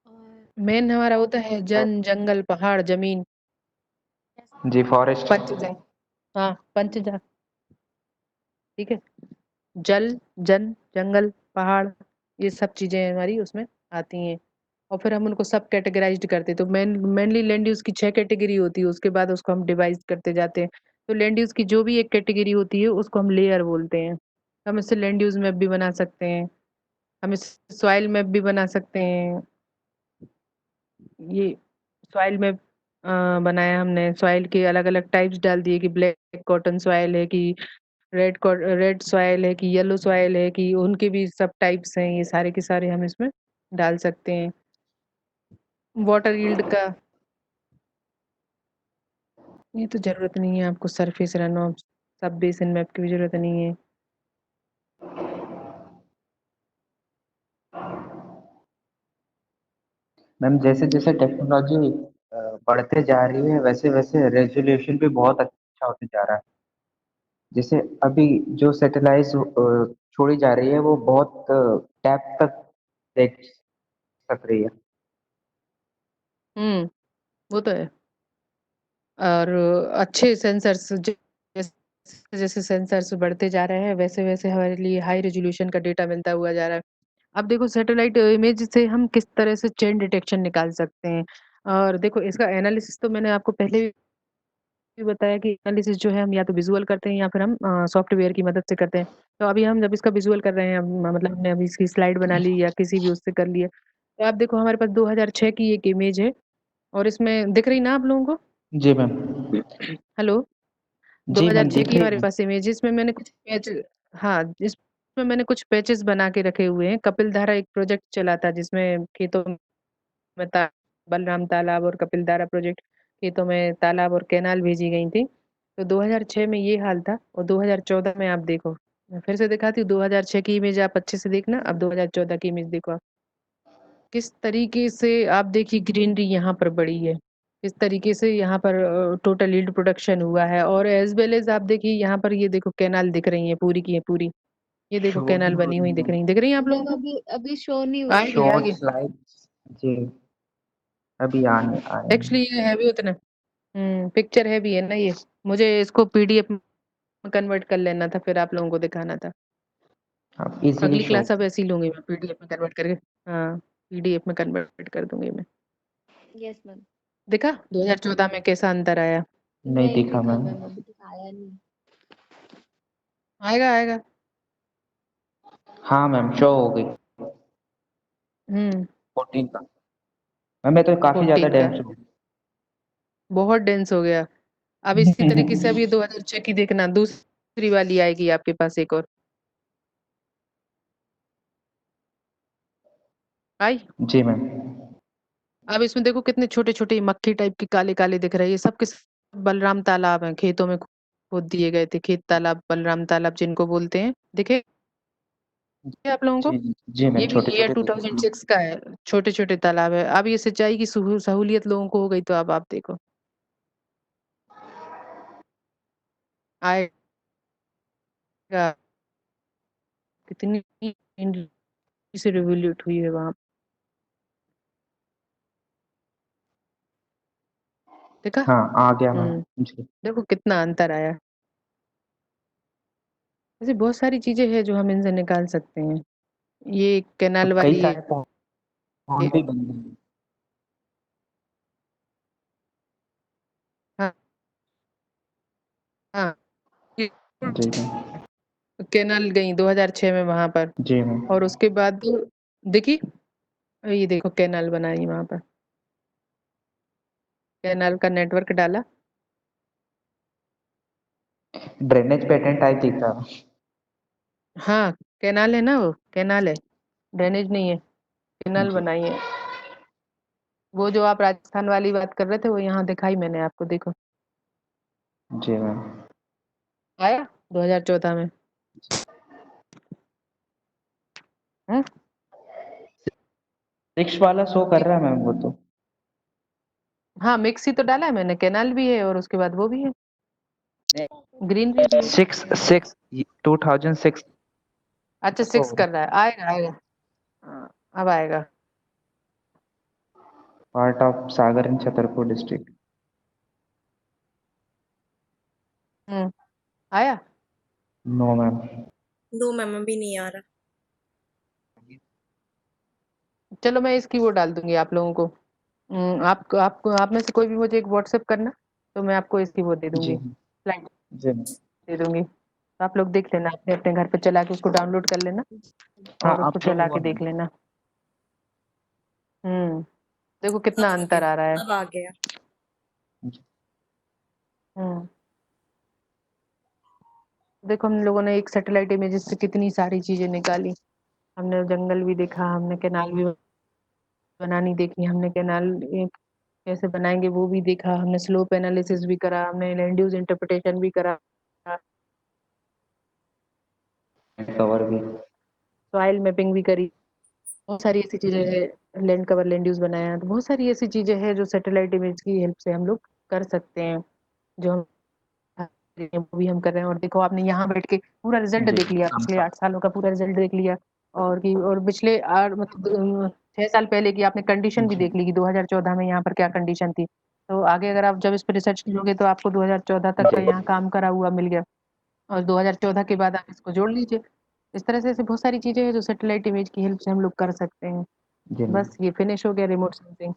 और मेन हमारा होता है जन जंगल पहाड़ जमीन, जी फॉरेस्ट। पंचजा, हाँ पंचजा, ठीक है। जल, जन, जंगल, पहाड़, ये सब चीजें हमारी उसमें आती हैं। और फिर हम उनको सब कैटेगराइज्ड करते हैं। तो मेनली लैंड यूज की 6 कैटेगरी होती है, उसके बाद उसको हम डिवाइड करते जाते हैं। तो लैंड यूज की जो भी एक कैटेगरी होती है उसको हम लेयर बोलते हैं। हम इससे लैंड यूज मैप भी बना सकते हैं, हम इस सॉइल मैप भी बना सकते हैं। ये सॉइल मैप बनाया हमने, सॉइल के अलग अलग टाइप्स डाल दिए कि ब्लैक कॉटन सॉइल है कि रेड सॉइल है कि येलो सॉइल है, कि उनके भी सब टाइप्स हैं। ये सारे के सारे हम इसमें डाल सकते हैं। वाटर यील्ड का ये तो जरूरत नहीं है आपको, सरफेस रन ऑफ सब बेसिन मैप की भी जरूरत नहीं है। मैम जैसे जैसे टेक्नोलॉजी बढ़ते जा रही है, वैसे वैसे रेजोल्यूशन भी बहुत अच्छा होते जा रहा है। जैसे अभी जो सैटेलाइट छोड़ी जा रही है वो बहुत डेप्थ तक देख सक रही है। वो तो है। और अच्छे सेंसर्स जैसे जैसे सेंसर्स बढ़ते जा रहे हैं, वैसे वैसे हमारे लिए हाई रेजोल्यूशन का डेटा मिलता हुआ जा रहा है। अब देखो सैटेलाइट इमेज से हम किस तरह से चेन डिटेक्शन निकाल सकते हैं। और देखो इसका एनालिसिस तो मैंने आपको पहले भी बताया कि एनालिसिस जो है हम या तो विजुअल करते हैं या फिर हम सॉफ्टवेयर की मदद से करते हैं। तो अभी हम जब इसका विजुअल कर रहे हैं, मतलब हमने अभी इसकी स्लाइड बना ली या किसी भी उससे कर लिया, तो आप देखो हमारे पास 2006 की एक इमेज है और इसमें दिख रही ना आप लोगों को? जी मैम। हेलो। जी मैम 2006 दिख की रही हमारे है। पास इमेज है, इसमें मैंने कुछ पैच, हाँ, इसमें मैंने कुछ पैचेस बना के रखे हुए हैं। कपिल धारा एक प्रोजेक्ट चला था जिसमें खेतों में बलराम तालाब और कपिल धारा प्रोजेक्ट, खेतों में तालाब और कैनाल भेजी गई थी। तो 2006 में ये हाल था और 2014 में आप देखो, मैं फिर से दिखाती हूँ 2006 की इमेज, आप अच्छे से देखना। अब 2014 की इमेज देखो आप, किस तरीके से आप देखिए ग्रीनरी यहाँ पर बढ़ी है, किस तरीके से यहाँ पर टोटल यील्ड प्रोडक्शन हुआ है। और एज वेल एज आप देखिए यहाँ पर ये देखो कैनाल दिख रही है पूरी की है पूरी, ये देखो शो कैनाल नहीं हो बनी रही हुई मैम। दिख रही है आप लोगों मैम को? अभी अभी शो नहीं हो रही आएगी है। शॉर्ट आएगी। स्लाइड। जी अभी आने आ रहे हैं। एक्चुअली ये है भी उतना, पिक्चर है भी है ना ये, मुझे इसको पीडीएफ में कन्वर्ट कर लेना था, फिर आप लोगों को दिखाना था। आप इजीली अगली शो। क्लास अब ऐसी लूंगी मैं, पीडीएफ में कन्वर्ट करके। हाँ, पीडीएफ में कन्वर्ट कर दूंगी मैं। Yes ma'am. देखा 2014 में कैसा अंतर आया? नहीं नहीं दिखा दिखा मैम। मैम, अभी दिखाया नहीं। आएगा आएगा। हाँ मैम शो हो गई। हम्म। 14 का। मैम मैं तो काफी ज्यादा 14 का डेंस हो बहुत डेंस हो गया। अब इसी तरीके से अब ये 2006 की देखना, दूसरी वाली आएगी आपके पास एक और। आई। जी मैम। अब इसमें देखो कितने छोटे छोटे मक्खी टाइप के काले काले दिख रहे हैं, ये सब किस बलराम तालाब है, खेतों में खोद दिए गए थे, खेत तालाब बलराम तालाब जिनको बोलते हैं, दिखे आप लोगों को? जी जी जी मैम ये भी छोटे ईयर छोटे दिख रहे 2006 का है, छोटे छोटे तालाब है। अब ये सिंचाई की सहूलियत लोगों को हो गई, तो अब आप देखो आएगा कितनी इंडस्ट्री से रिवोल्यूट हुई है वहां, देखा? हाँ आ गया मैम। हम्म। जी। देखो कितना अंतर आया। ऐसे बहुत सारी चीजें हैं जो हम इनसे निकाल सकते हैं। ये कैनाल अब कई वाली सारे पॉइंट भी बन गए। हाँ हाँ, ये जी मैम। कैनाल गई 2006 में वहां पर। जी मैम। और उसके बाद देखी, ये देखो कैनाल बनाई वहां पर, कैनाल का नेटवर्क डाला। ड्रेनेज पैटर्न टाइप दिख रहा है। हाँ, कैनाल है ना, वो कैनाल है, ड्रेनेज नहीं है, कैनाल जी। बनाई है। वो जो आप राजस्थान वाली बात कर रहे थे वो यहाँ दिखाई मैंने आपको, देखो जी मैम। आया 2014 में। हम्म। 6 वाला शो कर रहा है मैम वो तो। हाँ, मिक्स ही तो डाला है मैंने, कैनाल भी है और उसके बाद वो भी है, ग्रीनरी भी है। 6 2006 अच्छा, शो 6 कर रहा है, आएगा आएगा। हाँ, अब आएगा। Part of Sagar and Chhatarpur district. हम्म। आया। No ma'am. नो मैम अभी नहीं आ रहा। चलो मैं इसकी वो डाल दूंगी आप लोगों को। आपको आप में से कोई भी मुझे एक व्हाट्सएप करना, तो मैं आपको इसकी वो दे जी दूंगी, स्लाइड जी मैम। दे दूंगी, तो आप लोग देख लेना, अपने अपने घर पे चला के उसको डाउनलोड कर लेना हाँ और उसको आप शो चला हुआ के देख मैम। लेना। हम्म। देखो कितना अब आ अंतर गया। आ रहा है। अब आ गया। जी हम्म। देखो हम लोगों ने एक सैटेलाइट इमेजेस से कितनी सारी चीजें निकाली। हमने जंगल भी देखा, हमने कैनाल भी बनानी देखी, हमने कैनाल कैसे बनाएंगे वो भी देखा, हमने स्लोप एनालिसिस भी करा, हमने लैंड यूज इंटरप्रिटेशन भी करा, कवर भी। सॉइल मैपिंग भी करी, बहुत सारी ऐसी चीजें हैं, लैंड कवर लैंड यूज बनाया। तो बहुत सारी ऐसी चीजें हैं जो सैटेलाइट इमेज की हेल्प से हम लोग कर सकते हैं, जो हम वो भी हम कर रहे हैं। और देखो आपने यहाँ बैठ के पूरा रिजल्ट जी देख लिया, कम पिछले था। 8 सालों का पूरा रिजल्ट देख लिया। और पिछले 6 साल पहले की आपने कंडीशन भी जी देख ली कि 2014 में यहाँ पर क्या कंडीशन थी। तो आगे अगर आप जब इस पर रिसर्च करोगे तो आपको 2014 तक का जी यहाँ काम करा हुआ मिल गया, और 2014 के बाद आप इसको जोड़ लीजिए। इस तरह से ऐसी बहुत सारी चीज़ें हैं जो सैटेलाइट इमेज की हेल्प से हम लोग कर सकते हैं। जी मैम। बस ये फिनिश हो गया remote sensing.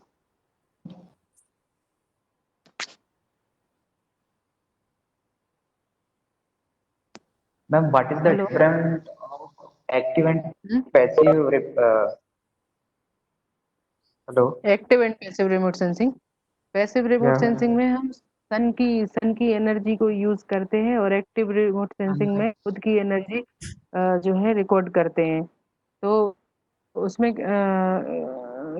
Ma'am what is the hello. Difference of active and hmm? Passive hello. Active and passive remote sensing. Passive या रिमोट सेंसिंग में हम सन की एनर्जी को यूज़ करते हैं और एक्टिव रिमोट सेंसिंग में खुद की एनर्जी जो है रिकॉर्ड करते हैं। तो उसमें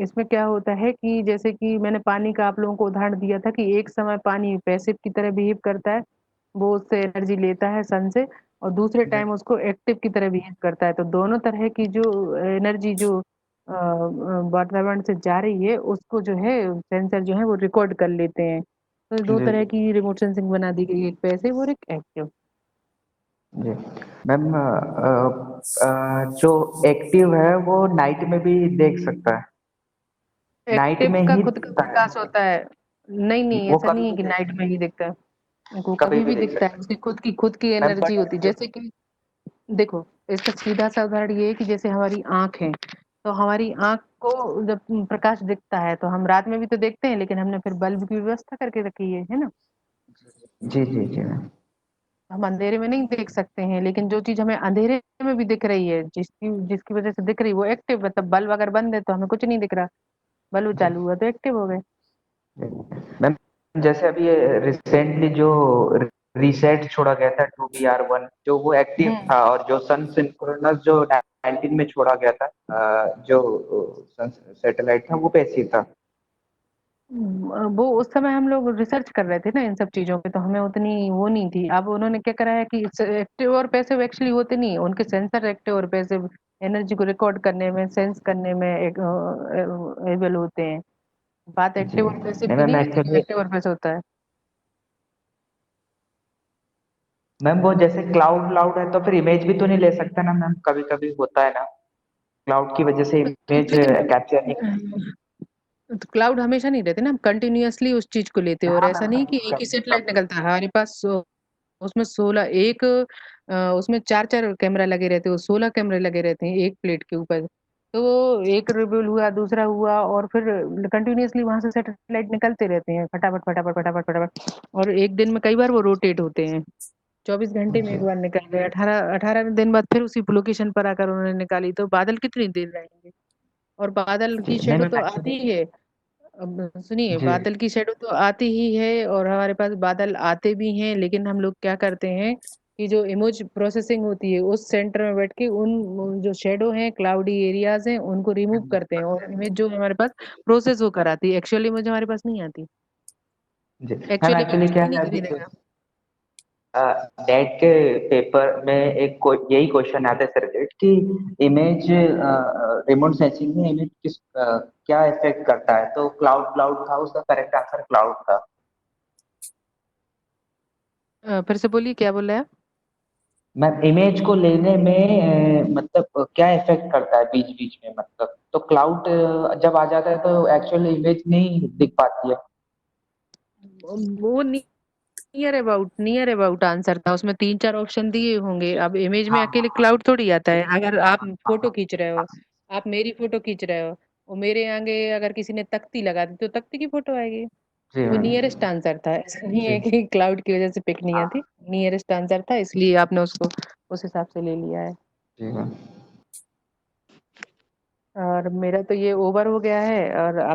इसमें क्या होता है कि जैसे कि मैंने पानी का आप लोगों को उदाहरण दिया था कि एक समय पानी पैसिव की तरह बिहेव करता है, वो उससे एनर्जी लेता है सन से, और दूसरे टाइम उसको एक्टिव की तरह बिहेव करता है। तो दोनों तरह की जो एनर्जी जो वातावरण से जा रही है उसको जो है सेंसर जो है वो रिकॉर्ड कर लेते हैं। तो दो जी तरह की रिमोट सेंसिंग बना दी गई है, एक पैसिव और एक एक्टिव। जी मैम जो एक्टिव है वो नाइट में भी देख सकता है, नाइट एक्टिव में का ही खुद का दिखता है, प्रकाश होता है। नहीं, नहीं, वो ऐसा कभी नहीं है भी कि देख नाइट में ही दिखता है। वो कभी कभी भी भी देख दिखता है, सकता उसकी खुद की है मैम। एनर्जी होती है। बट जो जैसे कि देखो, इसका सीधा-सा उदाहरण ये है कि जैसे हमारी आँख है, तो हमारी आँख को जब प्रकाश दिखता है, तो हम रात में भी तो देखते हैं, लेकिन हमने फिर बल्ब की व्यवस्था करके रखी है ना? जी जी जी मैम। हम अंधेरे में नहीं देख सकते हैं, लेकिन जो चीज़ हमें अंधेरे में भी दिख रही है, जिसकी जिसकी वज़ह से दिख रही है, वो एक्टिव, मतलब बल्ब अगर बंद है, तो हमें कुछ नहीं दिख रहा, बल्ब जी चालू हुआ तो एक्टिव हो गए। जी मैम, जैसे अभी रिसेंटली जो रीसेट छोड़ा गया था 2BR1, जो वो एक्टिव हुँ। था, और जो सन सिंक्रोनस जो 19 में छोड़ा गया था, जो सन सैटेलाइट था वो पैसिव था। वो उस समय हम लोग रिसर्च कर रहे थे ना इन सब चीज़ों पे, तो हमें उतनी वो नहीं थी। अब उन्होंने क्या करा है कि एक्टिव और पैसिव एक्चुअली होते नहीं है, उनके सेंसर एक्टिव और पैसिव एनर्जी को रिकॉर्ड करने में, सेंस करने में एबल होते हैं। बात जी एक्टिव और पैसिव नहीं की मैम, नहीं होती जो एक्चुअली एक्टिव और पैसिव होता है। मैम वो जैसे क्लाउड क्लाउड है तो फिर इमेज भी तो नहीं ले सकता ना मैम, कभी कभी होता है ना, क्लाउड की वजह से इमेज लेकिन कैप्चर नहीं। तो क्लाउड हमेशा नहीं रहते ना, हम कंटिन्यूअसली उस चीज़ को लेते हैं और हाँ ऐसा मैम, नहीं कि कभी एक ही कभी सैटेलाइट कभी निकलता है। हमारे पास उसमें 16 एक उसमें 4-4 कैमरा लगे रहते हैं, 16 कैमरे लगे रहते हैं एक प्लेट के ऊपर। तो एक रिवील हुआ, दूसरा हुआ और फिर कंटिन्यूअसली वहाँ से सैटेलाइट निकलते रहते हैं फटाफट, फटाफट, फटाफट, फटाफट, और एक दिन में कई बार वो रोटेट होते हैं। 24 घंटे में जी एक बार निकल गए, 18 दिन बाद फिर उसी लोकेशन पर आकर उन्होंने निकाली, तो बादल कितनी देर रहेंगे? और बादल जी की नहीं शैडो मैम तो एक्चुअली। आती ही है। अब सुनिए, जी बादल की शैडो तो आती ही है और हमारे पास बादल आते भी हैं, लेकिन हम लोग क्या करते हैं कि जो इमेज प्रोसेसिंग होती है उस सेंटर में बैठ के उन जो शैडो हैं, क्लाउडी एरियाज हैं, उनको रिमूव करते हैं और इमेज जो हमारे पास प्रोसेस होकर आती है। एक्चुअल इमेज हमारे पास नहीं आती। जी मैम, एक्चुअल इमेज एक्चुअली कुछ क्या भी नहीं है अभी खरीदेगा। नेट के पेपर में यही क्वेश्चन आता है सर कि इमेज रिमोट सेंसिंग में इमेज क्या इफेक्ट करता है, तो क्लाउड क्लाउड था, उसका करेक्ट आंसर क्लाउड था। फिर से बोलिए क्या बोल रहे हैं आप? मैम इमेज को लेने में मतलब क्या इफेक्ट करता है बीच बीच में, मतलब तो क्लाउड जब आ जाता है तो एक्चुअली इमेज नहीं दिख पाती है। वो नियर अबाउट आंसर था, उसमें 3-4 ऑप्शन दिए होंगे। अब इमेज में हाँ अकेले क्लाउड थोड़ी आता है। अगर आप हाँ फोटो हाँ खींच रहे हो, आप मेरी फोटो खींच रहे हो और मेरे आगे अगर किसी ने तख्ती लगा दी तो तख्ती की फोटो आएगी। जी वो मैम। नियरेस्ट आंसर था, ऐसा नहीं जी है कि क्लाउड की वजह से पिक नहीं आती। हाँ नियरेस्ट आंसर था, इसलिए आपने उसको उस हिसाब से ले लिया है। जी मैम। और मेरा तो ये ओवर हो गया है और